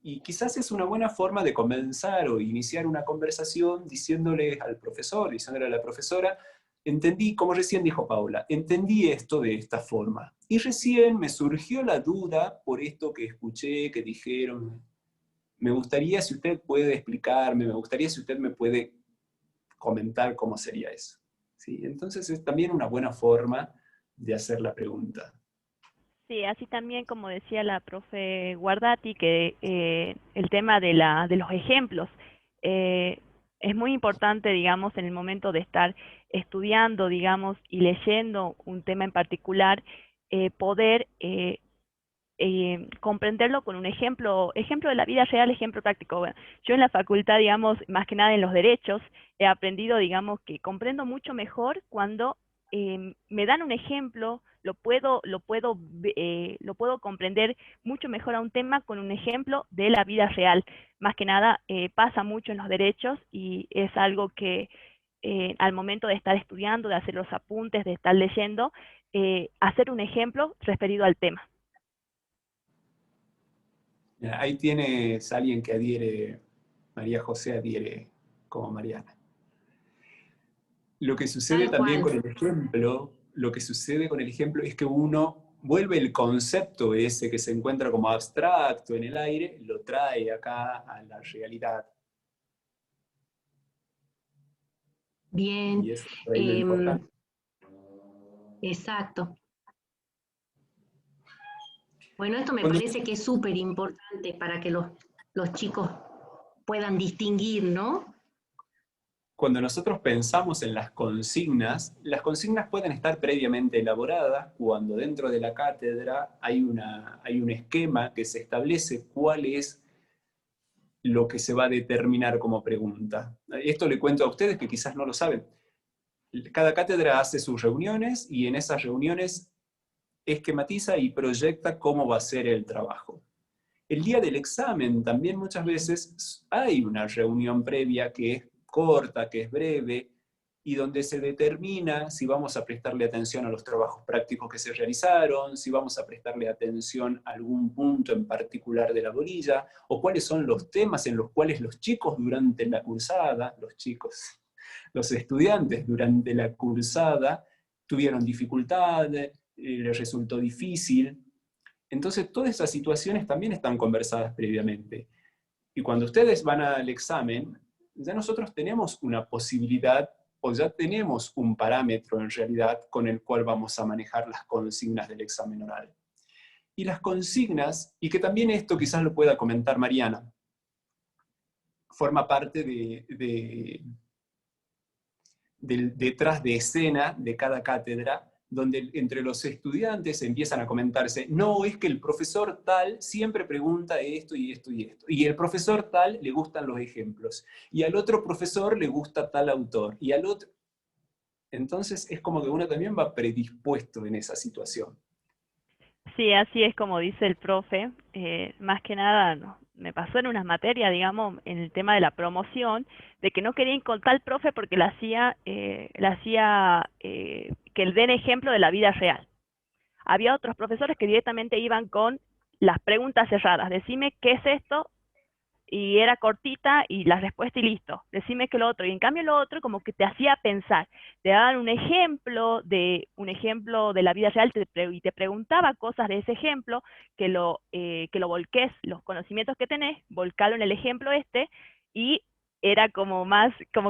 Y quizás es una buena forma de comenzar o iniciar una conversación diciéndole al profesor, diciéndole a la profesora, entendí, como recién dijo Paula, entendí esto de esta forma. Y recién me surgió la duda por esto que escuché, que dijeron. Me gustaría si usted puede explicarme, me gustaría si usted me puede comentar cómo sería eso. ¿Sí? Entonces es también una buena forma de hacer la pregunta.
Sí, así también como decía la profe Guardati, que el tema de los ejemplos es muy importante, digamos, en el momento de estar estudiando, digamos, y leyendo un tema en particular, poder comprenderlo con un ejemplo de la vida real, ejemplo práctico. Bueno, yo en la facultad, digamos, más que nada en los derechos, he aprendido, digamos, que comprendo mucho mejor cuando me dan un ejemplo, lo puedo comprender mucho mejor a un tema con un ejemplo de la vida real. Más que nada pasa mucho en los derechos y es algo que al momento de estar estudiando, de hacer los apuntes, de estar leyendo, hacer un ejemplo referido al tema.
Ahí tienes a alguien que adhiere, María José adhiere como Mariana. Lo que sucede también con el ejemplo, es que uno vuelve el concepto ese que se encuentra como abstracto en el aire, lo trae acá a la realidad.
Bien.
Y eso es por ahí lo importante.
Exacto. Bueno, esto me parece que es súper importante para que los chicos puedan distinguir, ¿no?
Cuando nosotros pensamos en las consignas pueden estar previamente elaboradas cuando dentro de la cátedra hay un esquema que se establece cuál es lo que se va a determinar como pregunta. Esto le cuento a ustedes que quizás no lo saben. Cada cátedra hace sus reuniones y en esas reuniones esquematiza y proyecta cómo va a ser el trabajo. El día del examen también muchas veces hay una reunión previa que es corta, que es breve, y donde se determina si vamos a prestarle atención a los trabajos prácticos que se realizaron, si vamos a prestarle atención a algún punto en particular de la bolilla, o cuáles son los temas en los cuales los chicos durante la cursada, los estudiantes durante la cursada tuvieron dificultades, les resultó difícil. Entonces todas esas situaciones también están conversadas previamente. Y cuando ustedes van al examen, ya nosotros tenemos una posibilidad, o ya tenemos un parámetro en realidad con el cual vamos a manejar las consignas del examen oral. Y las consignas, y que también esto quizás lo pueda comentar Mariana, forma parte del detrás de escena de cada cátedra, donde entre los estudiantes empiezan a comentarse, no, es que el profesor tal siempre pregunta esto y esto y esto, y el profesor tal le gustan los ejemplos, y al otro profesor le gusta tal autor, y al otro... Entonces es como que uno también va predispuesto en esa situación.
Sí, así es como dice el profe. Más que nada, no, me pasó en unas materias, digamos, en el tema de la promoción, de que no querían con tal profe porque le hacía que le den ejemplo de la vida real. Había otros profesores que directamente iban con las preguntas cerradas. Decime qué es esto, y era cortita y la respuesta y listo. Decime que lo otro. Y en cambio lo otro como que te hacía pensar. Te daban un ejemplo de la vida real y te preguntaba cosas de ese ejemplo, que lo volques, los conocimientos que tenés, volcalo en el ejemplo y era como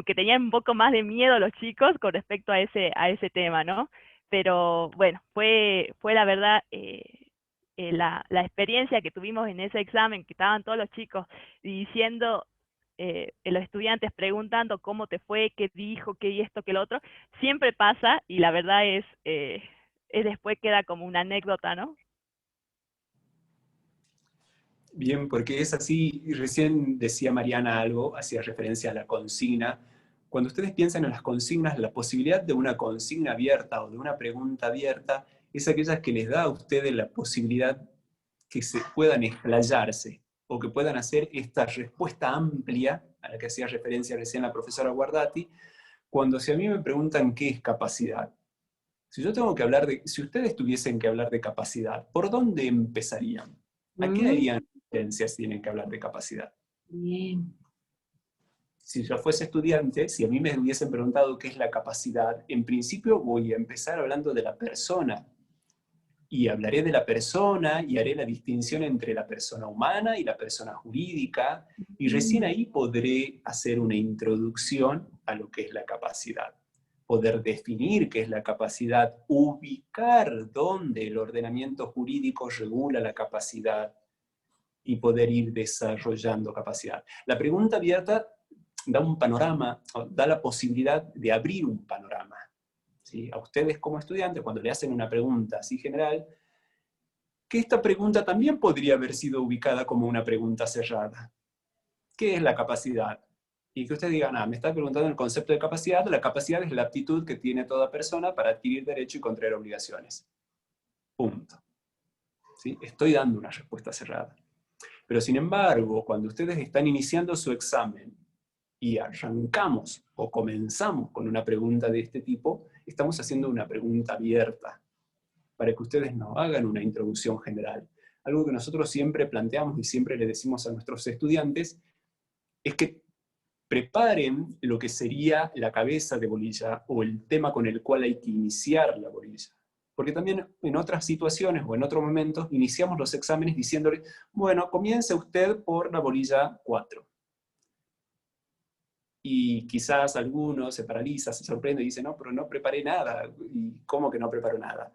que tenían un poco más de miedo los chicos con respecto a ese tema, ¿no? Pero bueno, fue la verdad la experiencia que tuvimos en ese examen, que estaban todos los chicos diciendo, los estudiantes preguntando cómo te fue, qué dijo, qué y esto, qué lo otro, siempre pasa y la verdad es después queda como una anécdota, ¿no?
Bien, porque es así, y recién decía Mariana algo, hacía referencia a la consigna. Cuando ustedes piensan en las consignas, la posibilidad de una consigna abierta o de una pregunta abierta es aquella que les da a ustedes la posibilidad que se puedan explayarse o que puedan hacer esta respuesta amplia a la que hacía referencia recién la profesora Guardati, cuando si a mí me preguntan qué es capacidad. Si ustedes tuviesen que hablar de capacidad, ¿por dónde empezarían? ¿A qué harían referencia si tienen que hablar de capacidad?
Bien.
Si yo fuese estudiante, si a mí me hubiesen preguntado qué es la capacidad, en principio voy a empezar hablando de la persona. Y hablaré de la persona y haré la distinción entre la persona humana y la persona jurídica, y recién ahí podré hacer una introducción a lo que es la capacidad. Poder definir qué es la capacidad, ubicar dónde el ordenamiento jurídico regula la capacidad y poder ir desarrollando capacidad. La pregunta abierta da un panorama, da la posibilidad de abrir un panorama. ¿sí?, a ustedes como estudiantes, cuando le hacen una pregunta así general, que esta pregunta también podría haber sido ubicada como una pregunta cerrada. ¿Qué es la capacidad? Y que ustedes digan, me está preguntando el concepto de capacidad. La capacidad es la aptitud que tiene toda persona para adquirir derecho y contraer obligaciones. Punto. ¿Sí? Estoy dando una respuesta cerrada. Pero sin embargo, cuando ustedes están iniciando su examen y arrancamos o comenzamos con una pregunta de este tipo, estamos haciendo una pregunta abierta, para que ustedes nos hagan una introducción general. Algo que nosotros siempre planteamos y siempre le decimos a nuestros estudiantes es que preparen lo que sería la cabeza de bolilla o el tema con el cual hay que iniciar la bolilla. Porque también en otras situaciones o en otros momentos iniciamos los exámenes diciéndole, bueno, comience usted por la bolilla 4. Y quizás alguno se paraliza, se sorprende y dice, no, pero no preparé nada. ¿Y cómo que no preparo nada?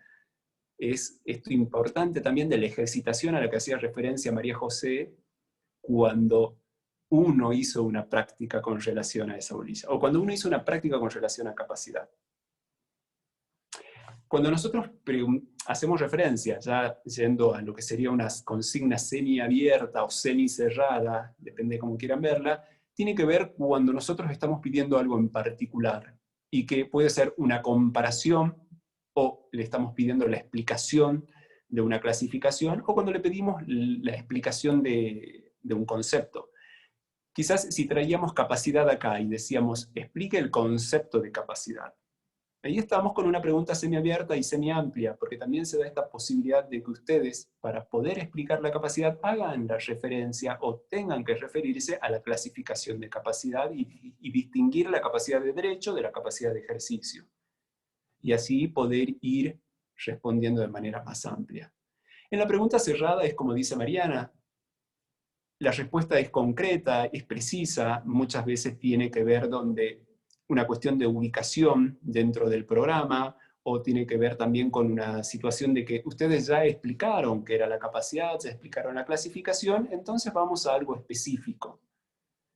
Es esto importante también de la ejercitación a la que hacía referencia María José cuando uno hizo una práctica con relación a esa bolilla, o cuando uno hizo una práctica con relación a capacidad. Cuando nosotros hacemos referencia, ya yendo a lo que sería una consigna semiabierta o semicerrada, depende de cómo quieran verla, tiene que ver cuando nosotros estamos pidiendo algo en particular, y que puede ser una comparación, o le estamos pidiendo la explicación de una clasificación, o cuando le pedimos la explicación de un concepto. Quizás si traíamos capacidad acá y decíamos, explique el concepto de capacidad. Ahí estamos con una pregunta semiabierta y semiamplia, porque también se da esta posibilidad de que ustedes, para poder explicar la capacidad, hagan la referencia o tengan que referirse a la clasificación de capacidad y distinguir la capacidad de derecho de la capacidad de ejercicio. Y así poder ir respondiendo de manera más amplia. En la pregunta cerrada es como dice Mariana, la respuesta es concreta, es precisa, muchas veces tiene que ver donde una cuestión de ubicación dentro del programa, o tiene que ver también con una situación de que ustedes ya explicaron qué era la capacidad, ya explicaron la clasificación, entonces vamos a algo específico.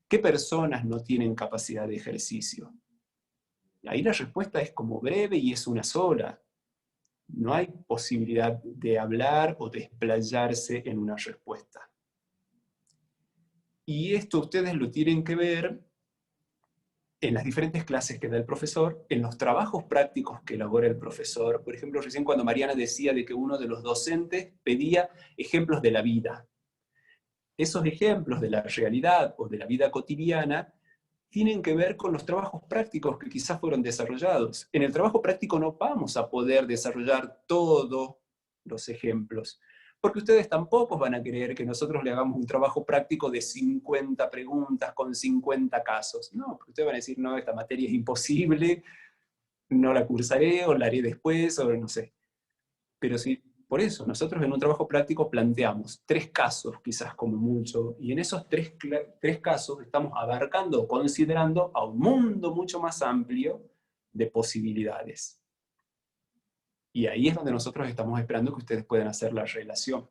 ¿Qué personas no tienen capacidad de ejercicio? Ahí la respuesta es como breve y es una sola. No hay posibilidad de hablar o de explayarse en una respuesta. Y esto ustedes lo tienen que ver en las diferentes clases que da el profesor, en los trabajos prácticos que elabora el profesor. Por ejemplo, recién cuando Mariana decía de que uno de los docentes pedía ejemplos de la vida. Esos ejemplos de la realidad o de la vida cotidiana tienen que ver con los trabajos prácticos que quizás fueron desarrollados. En el trabajo práctico no vamos a poder desarrollar todos los ejemplos, porque ustedes tampoco van a querer que nosotros le hagamos un trabajo práctico de 50 preguntas con 50 casos. No, porque ustedes van a decir, no, esta materia es imposible, no la cursaré, o la haré después, o no sé. Pero sí, por eso, nosotros en un trabajo práctico planteamos 3 casos, quizás como mucho, y en esos 3 casos estamos abarcando o considerando a un mundo mucho más amplio de posibilidades. Y ahí es donde nosotros estamos esperando que ustedes puedan hacer la relación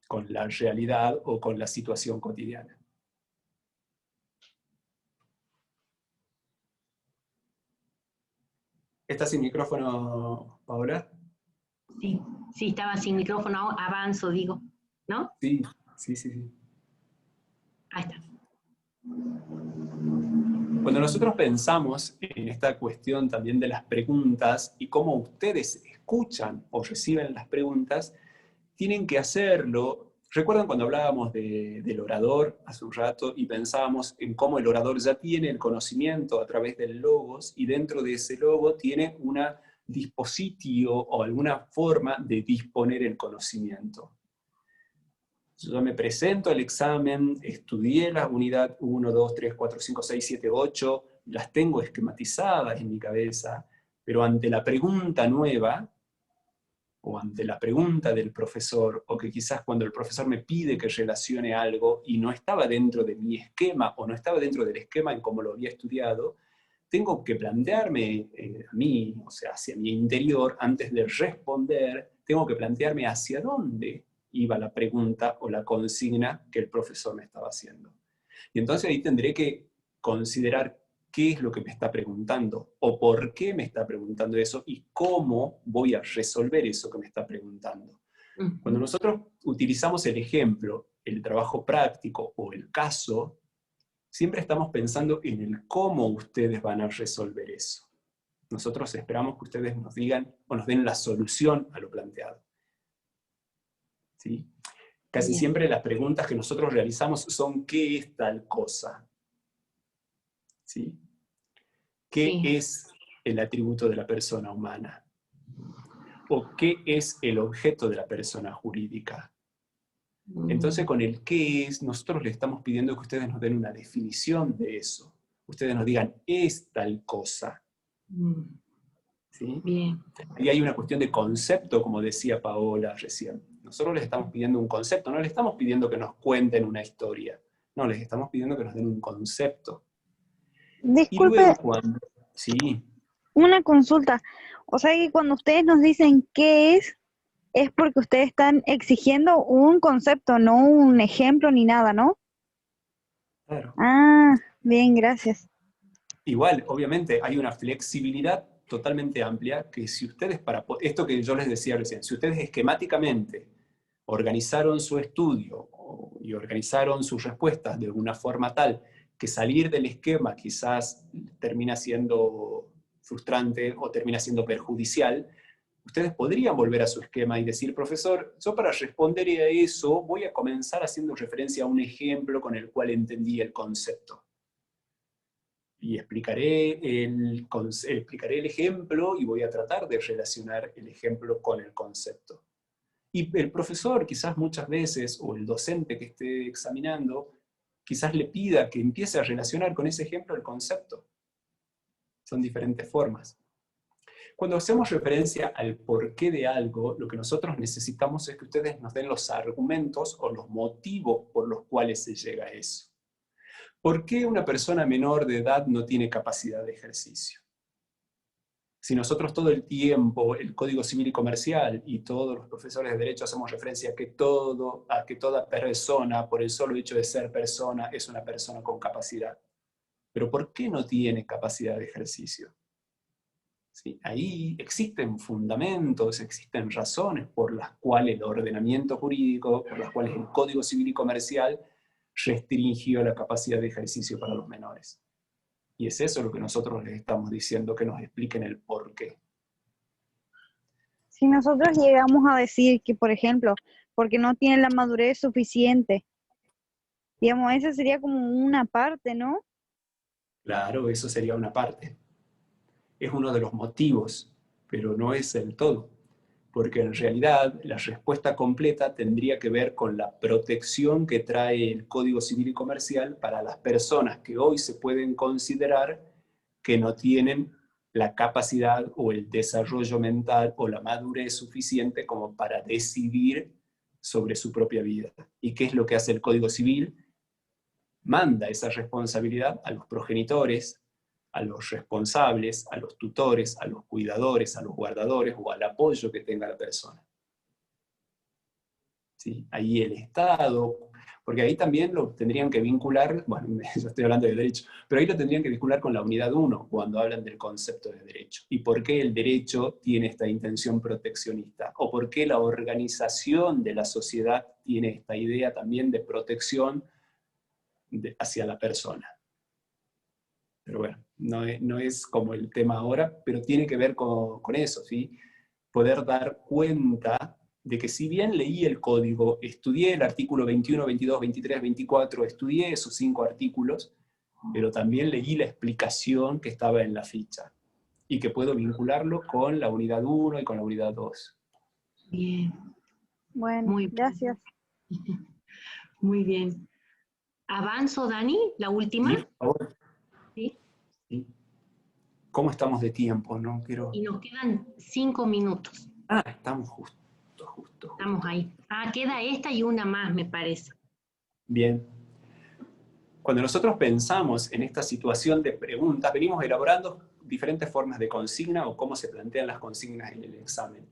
con la realidad o con la situación cotidiana. ¿Estás sin micrófono, Paola?
Sí, estaba sin micrófono, avanzo, digo, ¿no?
Sí.
Ahí está.
Cuando nosotros pensamos en esta cuestión también de las preguntas y cómo ustedes escuchan o reciben las preguntas, tienen que hacerlo. ¿Recuerdan cuando hablábamos del orador hace un rato y pensábamos en cómo el orador ya tiene el conocimiento a través del logos y dentro de ese logo tiene una dispositio o alguna forma de disponer el conocimiento? Yo me presento al examen, estudié la unidad 1, 2, 3, 4, 5, 6, 7, 8, las tengo esquematizadas en mi cabeza, pero ante la pregunta nueva, o ante la pregunta del profesor, o que quizás cuando el profesor me pide que relacione algo y no estaba dentro de mi esquema, o no estaba dentro del esquema en cómo lo había estudiado, tengo que plantearme a mí, o sea, hacia mi interior, antes de responder, tengo que plantearme hacia dónde iba la pregunta o la consigna que el profesor me estaba haciendo. Y entonces ahí tendré que considerar qué es lo que me está preguntando, o por qué me está preguntando eso, y cómo voy a resolver eso que me está preguntando. Cuando nosotros utilizamos el ejemplo, el trabajo práctico o el caso, siempre estamos pensando en el cómo ustedes van a resolver eso. Nosotros esperamos que ustedes nos digan o nos den la solución a lo planteado. ¿Sí? Casi siempre las preguntas que nosotros realizamos son ¿qué es tal cosa? ¿Sí? ¿Qué es el atributo de la persona humana? ¿O qué es el objeto de la persona jurídica? Entonces, con el qué es, nosotros le estamos pidiendo que ustedes nos den una definición de eso. Ustedes nos digan, es tal cosa. ¿Sí?
Bien.
Y hay una cuestión de concepto, como decía Paola recién. Nosotros les estamos pidiendo un concepto, no les estamos pidiendo que nos cuenten una historia. No, les estamos pidiendo que nos den un concepto.
Disculpe,
Y luego cuando... Sí.
una consulta. O sea que cuando ustedes nos dicen qué es porque ustedes están exigiendo un concepto, no un ejemplo ni nada, ¿no?
Claro.
Ah, bien, gracias.
Igual, obviamente, hay una flexibilidad totalmente amplia que si ustedes, esto que yo les decía recién, si ustedes esquemáticamente organizaron su estudio y organizaron sus respuestas de una forma tal que salir del esquema quizás termina siendo frustrante o termina siendo perjudicial, ustedes podrían volver a su esquema y decir, profesor, yo para responder a eso voy a comenzar haciendo referencia a un ejemplo con el cual entendí el concepto. Y explicaré el ejemplo y voy a tratar de relacionar el ejemplo con el concepto. Y el profesor quizás muchas veces, o el docente que esté examinando, quizás le pida que empiece a relacionar con ese ejemplo el concepto. Son diferentes formas. Cuando hacemos referencia al porqué de algo, lo que nosotros necesitamos es que ustedes nos den los argumentos o los motivos por los cuales se llega a eso. ¿Por qué una persona menor de edad no tiene capacidad de ejercicio? Si nosotros todo el tiempo, el Código Civil y Comercial y todos los profesores de Derecho hacemos referencia a que toda persona, por el solo hecho de ser persona, es una persona con capacidad. Pero ¿por qué no tiene capacidad de ejercicio? ¿Sí? Ahí existen fundamentos, existen razones por las cuales el ordenamiento jurídico, por las cuales el Código Civil y Comercial restringió la capacidad de ejercicio para los menores. Y es eso lo que nosotros les estamos diciendo, que nos expliquen el por qué.
Si nosotros llegamos a decir que, por ejemplo, porque no tienen la madurez suficiente, digamos, esa sería como una parte, ¿no?
Claro, eso sería una parte. Es uno de los motivos, pero no es el todo. Porque en realidad la respuesta completa tendría que ver con la protección que trae el Código Civil y Comercial para las personas que hoy se pueden considerar que no tienen la capacidad o el desarrollo mental o la madurez suficiente como para decidir sobre su propia vida. ¿Y qué es lo que hace el Código Civil? Manda esa responsabilidad a los progenitores, a los responsables, a los tutores, a los cuidadores, a los guardadores o al apoyo que tenga la persona. ¿Sí? Ahí el Estado, porque ahí también lo tendrían que vincular, bueno, yo estoy hablando de derecho, pero ahí lo tendrían que vincular con la unidad 1 cuando hablan del concepto de derecho. ¿Y por qué el derecho tiene esta intención proteccionista? ¿O por qué la organización de la sociedad tiene esta idea también de protección hacia la persona? Pero bueno, no es como el tema ahora, pero tiene que ver con eso, ¿sí? Poder dar cuenta de que si bien leí el código, estudié el artículo 21, 22, 23, 24, estudié esos 5 artículos, pero también leí la explicación que estaba en la ficha, y que puedo vincularlo con la unidad 1 y con la unidad 2.
Bien.
Bueno,
Muy
gracias.
Muy bien. ¿Avanzo, Dani? ¿La última?
Sí, por favor.
¿Sí?
Sí. ¿Cómo estamos de tiempo? No quiero...
Y nos quedan 5 minutos.
Ah, estamos justo.
Estamos ahí. Queda esta y una más, me parece.
Bien. Cuando nosotros pensamos en esta situación de preguntas, venimos elaborando diferentes formas de consigna o cómo se plantean las consignas en el examen.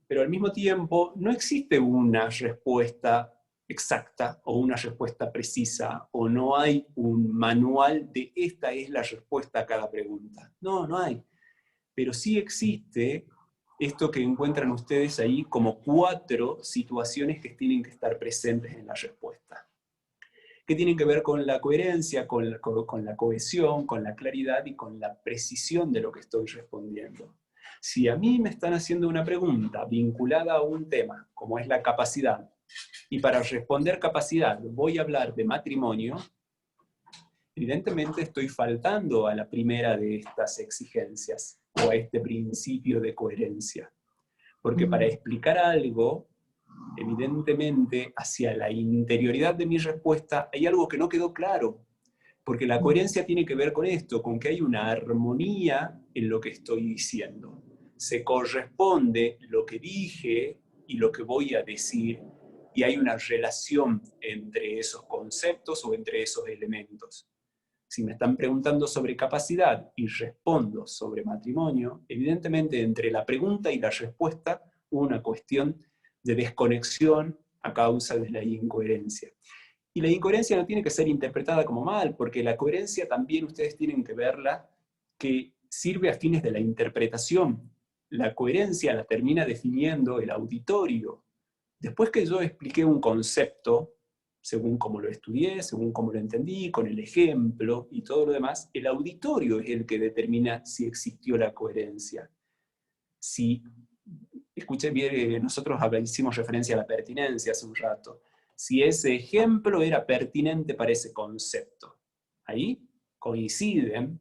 Pero al mismo tiempo, no existe una respuesta exacta o una respuesta precisa, o no hay un manual de esta es la respuesta a cada pregunta. No, no hay. Pero sí existe esto que encuentran ustedes ahí como 4 situaciones que tienen que estar presentes en la respuesta, que tienen que ver con la coherencia, con la cohesión, con la claridad y con la precisión de lo que estoy respondiendo. Si a mí me están haciendo una pregunta vinculada a un tema, como es la capacidad, y para responder capacidad voy a hablar de matrimonio, evidentemente estoy faltando a la primera de estas exigencias, o a este principio de coherencia. Porque para explicar algo, evidentemente, hacia la interioridad de mi respuesta, hay algo que no quedó claro. Porque la coherencia tiene que ver con esto, con que hay una armonía en lo que estoy diciendo. Se corresponde lo que dije y lo que voy a decir, y hay una relación entre esos conceptos o entre esos elementos. Si me están preguntando sobre capacidad y respondo sobre matrimonio, evidentemente entre la pregunta y la respuesta hubo una cuestión de desconexión a causa de la incoherencia. Y la incoherencia no tiene que ser interpretada como mal, porque la coherencia también ustedes tienen que verla que sirve a fines de la interpretación. La coherencia la termina definiendo el auditorio. Después que yo expliqué un concepto, según cómo lo estudié, según cómo lo entendí, con el ejemplo y todo lo demás, el auditorio es el que determina si existió la coherencia. Si, escuché bien, nosotros hicimos referencia a la pertinencia hace un rato, si ese ejemplo era pertinente para ese concepto. Ahí coinciden,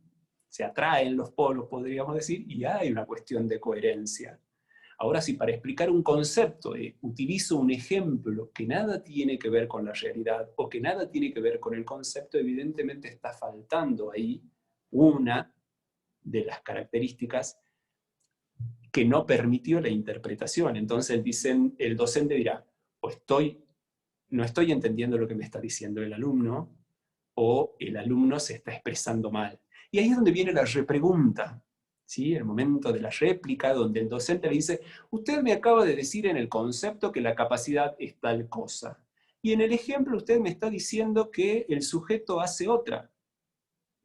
se atraen los polos, podríamos decir, y hay una cuestión de coherencia. Ahora, si para explicar un concepto utilizo un ejemplo que nada tiene que ver con la realidad o que nada tiene que ver con el concepto, evidentemente está faltando ahí una de las características que no permitió la interpretación. Entonces el docente dirá, o no estoy entendiendo lo que me está diciendo el alumno, o el alumno se está expresando mal. Y ahí es donde viene la repregunta. ¿Sí? El momento de la réplica, donde el docente le dice, usted me acaba de decir en el concepto que la capacidad es tal cosa. Y en el ejemplo usted me está diciendo que el sujeto hace otra.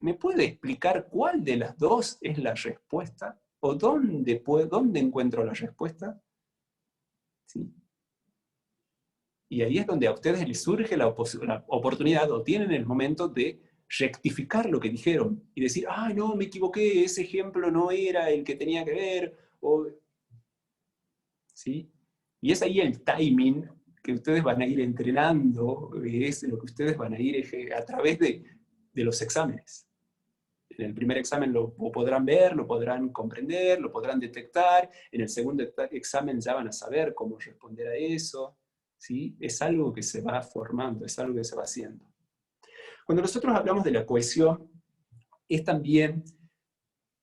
¿Me puede explicar cuál de las dos es la respuesta? ¿O dónde encuentro la respuesta? ¿Sí? Y ahí es donde a ustedes les surge la oportunidad, o tienen el momento de rectificar lo que dijeron y decir, no, me equivoqué, ese ejemplo no era el que tenía que ver, ¿sí? Y es ahí el timing que ustedes van a ir entrenando, es lo que ustedes van a ir a través de los exámenes. En el primer examen lo podrán ver, lo podrán comprender, lo podrán detectar, en el segundo examen ya van a saber cómo responder a eso, ¿sí? Es algo que se va formando, es algo que se va haciendo. Cuando nosotros hablamos de la cohesión, es también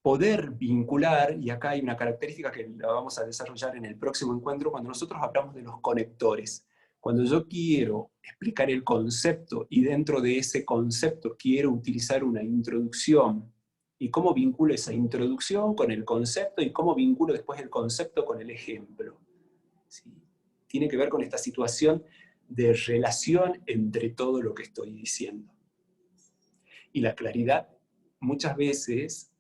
poder vincular, y acá hay una característica que la vamos a desarrollar en el próximo encuentro, cuando nosotros hablamos de los conectores. Cuando yo quiero explicar el concepto, y dentro de ese concepto quiero utilizar una introducción, y cómo vinculo esa introducción con el concepto, y cómo vinculo después el concepto con el ejemplo. ¿Sí? Tiene que ver con esta situación de relación entre todo lo que estoy diciendo. Y la claridad muchas veces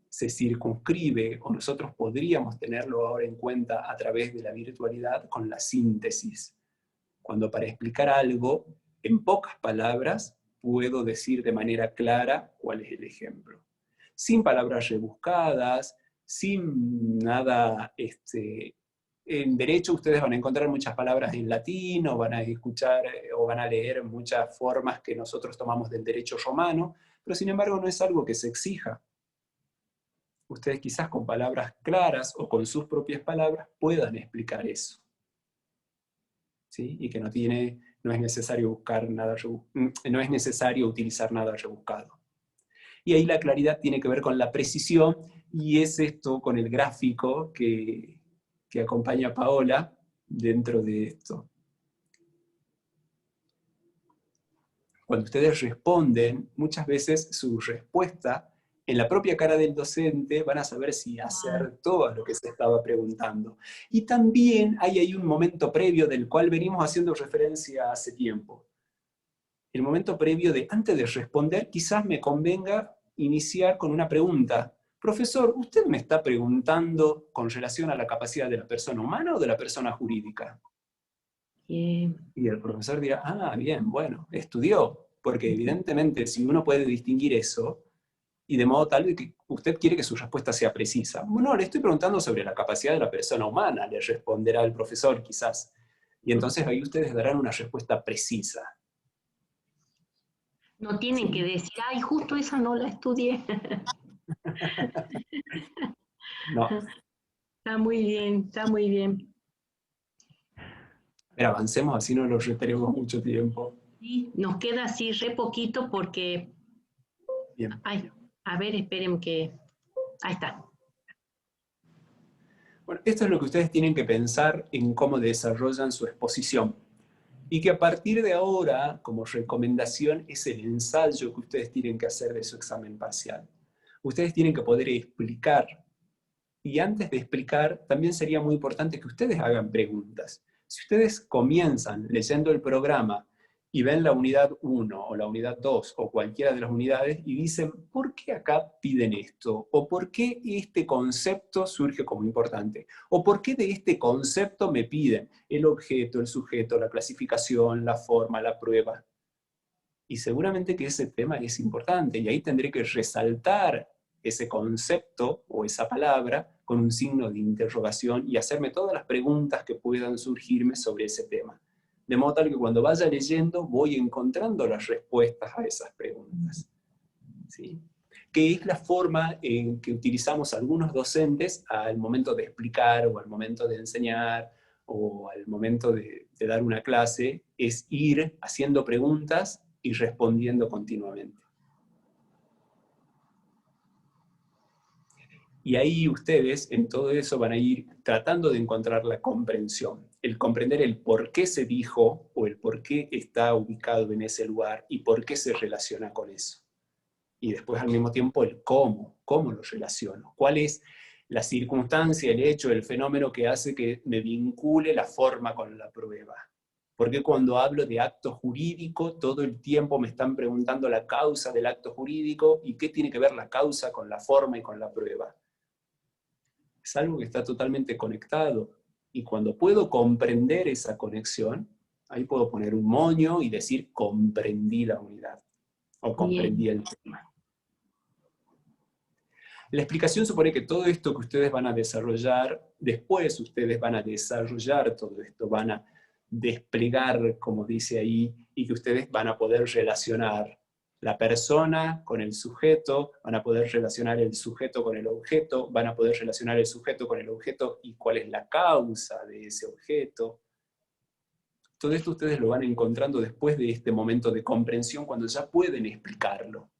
se circunscribe, o nosotros podríamos tenerlo ahora en cuenta a través de la virtualidad, con la síntesis. Cuando para explicar algo, en pocas palabras, puedo decir de manera clara cuál es el ejemplo. Sin palabras rebuscadas, sin nada... En derecho ustedes van a encontrar muchas palabras en latín, o van a escuchar o van a leer muchas formas que nosotros tomamos del derecho romano, pero sin embargo no es algo que se exija. Ustedes quizás con palabras claras o con sus propias palabras puedan explicar eso. ¿Sí? Y que no es necesario no es necesario utilizar nada rebuscado. Y ahí la claridad tiene que ver con la precisión, y es esto con el gráfico que acompaña a Paola dentro de esto. Cuando ustedes responden, muchas veces su respuesta en la propia cara del docente van a saber si acertó a lo que se estaba preguntando. Y también hay ahí un momento previo del cual venimos haciendo referencia hace tiempo. El momento previo de, antes de responder, quizás me convenga iniciar con una pregunta. Profesor, ¿usted me está preguntando con relación a la capacidad de la persona humana o de la persona jurídica? Y el profesor dirá, ah, bien, bueno, estudió, porque evidentemente si uno puede distinguir eso, y de modo tal que usted quiere que su respuesta sea precisa. Bueno, le estoy preguntando sobre la capacidad de la persona humana, le responderá el profesor quizás. Y entonces ahí ustedes darán una respuesta precisa.
No tienen que decir, ay, justo esa no la estudié.
No.
Está muy bien, está muy bien.
Pero avancemos, así no lo retenemos mucho tiempo.
Sí, nos queda así re poquito porque...
Bien.
Ay, a ver, esperen que... Ahí está.
Bueno, esto es lo que ustedes tienen que pensar en cómo desarrollan su exposición. Y que a partir de ahora, como recomendación, es el ensayo que ustedes tienen que hacer de su examen parcial. Ustedes tienen que poder explicar. Y antes de explicar, también sería muy importante que ustedes hagan preguntas. Si ustedes comienzan leyendo el programa y ven la unidad 1 o la unidad 2 o cualquiera de las unidades y dicen, ¿por qué acá piden esto? ¿O por qué este concepto surge como importante? ¿O por qué de este concepto me piden el objeto, el sujeto, la clasificación, la forma, la prueba? Y seguramente que ese tema es importante y ahí tendré que resaltar ese concepto o esa palabra con un signo de interrogación y hacerme todas las preguntas que puedan surgirme sobre ese tema. De modo tal que cuando vaya leyendo voy encontrando las respuestas a esas preguntas. ¿Sí? Que es la forma en que utilizamos algunos docentes al momento de explicar o al momento de enseñar o al momento de dar una clase, es ir haciendo preguntas y respondiendo continuamente. Y ahí ustedes en todo eso van a ir tratando de encontrar la comprensión, el comprender el por qué se dijo o el por qué está ubicado en ese lugar y por qué se relaciona con eso. Y después al mismo tiempo el cómo lo relaciono, cuál es la circunstancia, el hecho, el fenómeno que hace que me vincule la forma con la prueba. Porque cuando hablo de acto jurídico, todo el tiempo me están preguntando la causa del acto jurídico y qué tiene que ver la causa con la forma y con la prueba. Es algo que está totalmente conectado. Y cuando puedo comprender esa conexión, ahí puedo poner un moño y decir comprendí la unidad, o comprendí el tema. La explicación supone que todo esto que ustedes van a desarrollar, después ustedes van a desarrollar todo esto, van a desplegar, como dice ahí, y que ustedes van a poder relacionar la persona con el sujeto, van a poder relacionar el sujeto con el objeto, van a poder relacionar el sujeto con el objeto y cuál es la causa de ese objeto. Todo esto ustedes lo van encontrando después de este momento de comprensión, cuando ya pueden explicarlo.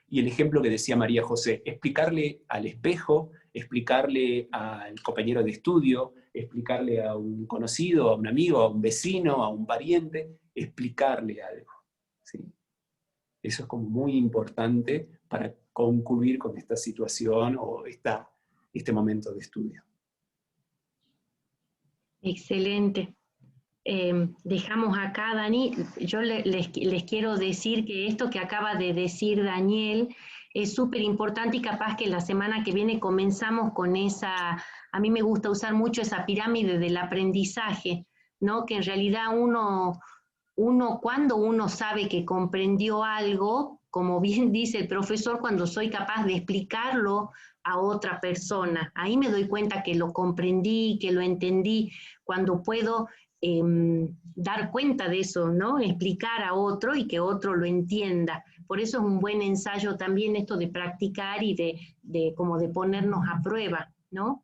Y el ejemplo que decía María José, explicarle al espejo, explicarle al compañero de estudio, explicarle a un conocido, a un amigo, a un vecino, a un pariente, explicarle algo. ¿Sí? Eso es como muy importante para concluir con esta situación o este momento de estudio.
Excelente. Dejamos acá, Dani. Yo les quiero decir que esto que acaba de decir Daniel es súper importante y capaz que la semana que viene comenzamos con esa, a mí me gusta usar mucho esa pirámide del aprendizaje, ¿no? Que en realidad cuando uno sabe que comprendió algo, como bien dice el profesor, cuando soy capaz de explicarlo a otra persona, ahí me doy cuenta que lo comprendí, que lo entendí, cuando puedo dar cuenta de eso, ¿no? Explicar a otro y que otro lo entienda. Por eso es un buen ensayo también esto de practicar y como de ponernos a prueba, ¿no?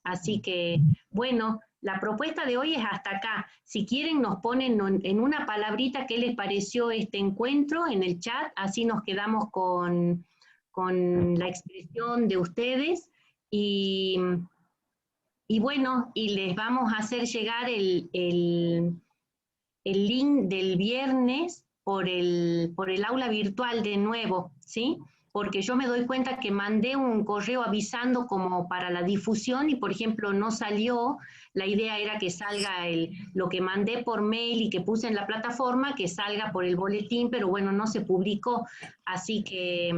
Así que, bueno, la propuesta de hoy es hasta acá. Si quieren nos ponen en una palabrita qué les pareció este encuentro en el chat, así nos quedamos con la expresión de ustedes y bueno, y les vamos a hacer llegar el link del viernes por el aula virtual de nuevo, ¿sí? porque yo me doy cuenta que mandé un correo avisando como para la difusión y, por ejemplo, no salió. La idea era que salga lo que mandé por mail y que puse en la plataforma, que salga por el boletín, pero bueno, no se publicó. Así que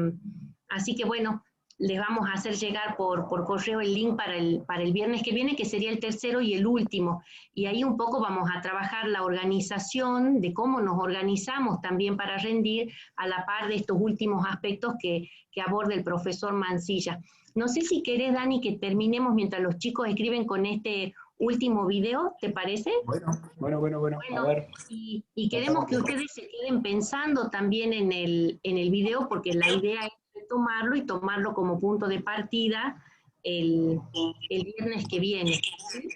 bueno, les vamos a hacer llegar por correo el link para el viernes que viene, que sería el tercero y el último. Y ahí un poco vamos a trabajar la organización, de cómo nos organizamos también para rendir, a la par de estos últimos aspectos que aborda el profesor Mancilla. No sé si querés, Dani, que terminemos mientras los chicos escriben con este último video, ¿te parece?
Bueno, a ver.
Y queremos que ustedes se queden pensando también en el video, porque la idea es tomarlo y tomarlo como punto de partida el viernes que viene. ¿Sí?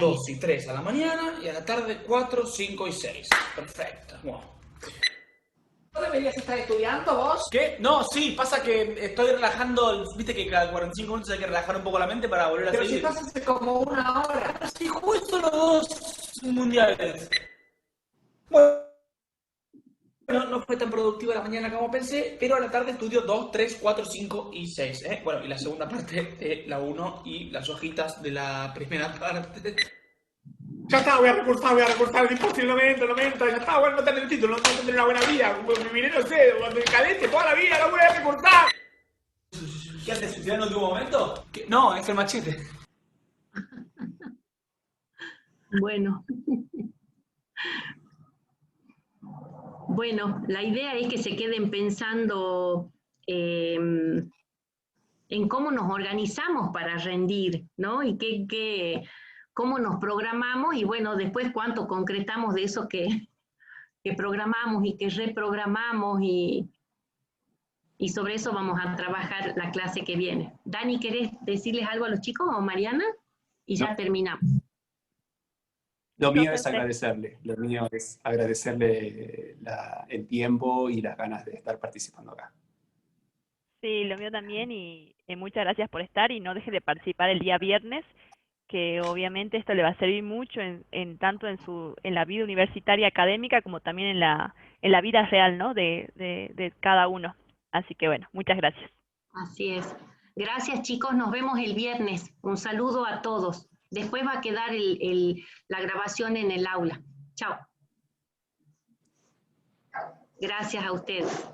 2 y 3 a la mañana y a la tarde 4, 5 y 6. Perfecto. Wow.
¿No deberías estar estudiando vos?
¿Qué? No, sí, pasa que estoy relajando, viste que cada 45 minutos hay que relajar un poco la mente para volver a
Pero
seguir.
si estás hace como 1 hora.
Sí, justo los 2 mundiales. Bueno, no fue tan productiva la mañana como pensé, pero a la tarde estudio 2, 3, 4, 5 y 6. Bueno, y la segunda parte de la 1 y las hojitas de la primera parte.
Ya está, voy a recursar, es imposible, lamento, ya está, bueno, no tener el título, no tener una buena vida, viviré, no sé, cuando me caliente toda la vida, no voy a recursar.
¿Qué haces? ¿Suicidar en el último momento? ¿Qué? No, es el machete.
Bueno. Bueno, la idea es que se queden pensando en cómo nos organizamos para rendir, ¿no? Y cómo nos programamos y, bueno, después cuánto concretamos de eso que programamos y que reprogramamos y sobre eso vamos a trabajar la clase que viene. Dani, ¿querés decirles algo a los chicos o Mariana? Y ya terminamos.
Lo mío es agradecerle, el tiempo y las ganas de estar participando acá.
Sí, lo mío también y muchas gracias por estar y no deje de participar el día viernes, que obviamente esto le va a servir mucho tanto en la vida universitaria académica como también en la vida real, ¿no? de cada uno. Así que bueno, muchas gracias.
Así es. Gracias, chicos, nos vemos el viernes. Un saludo a todos. Después va a quedar la grabación en el aula. Chao. Gracias a ustedes.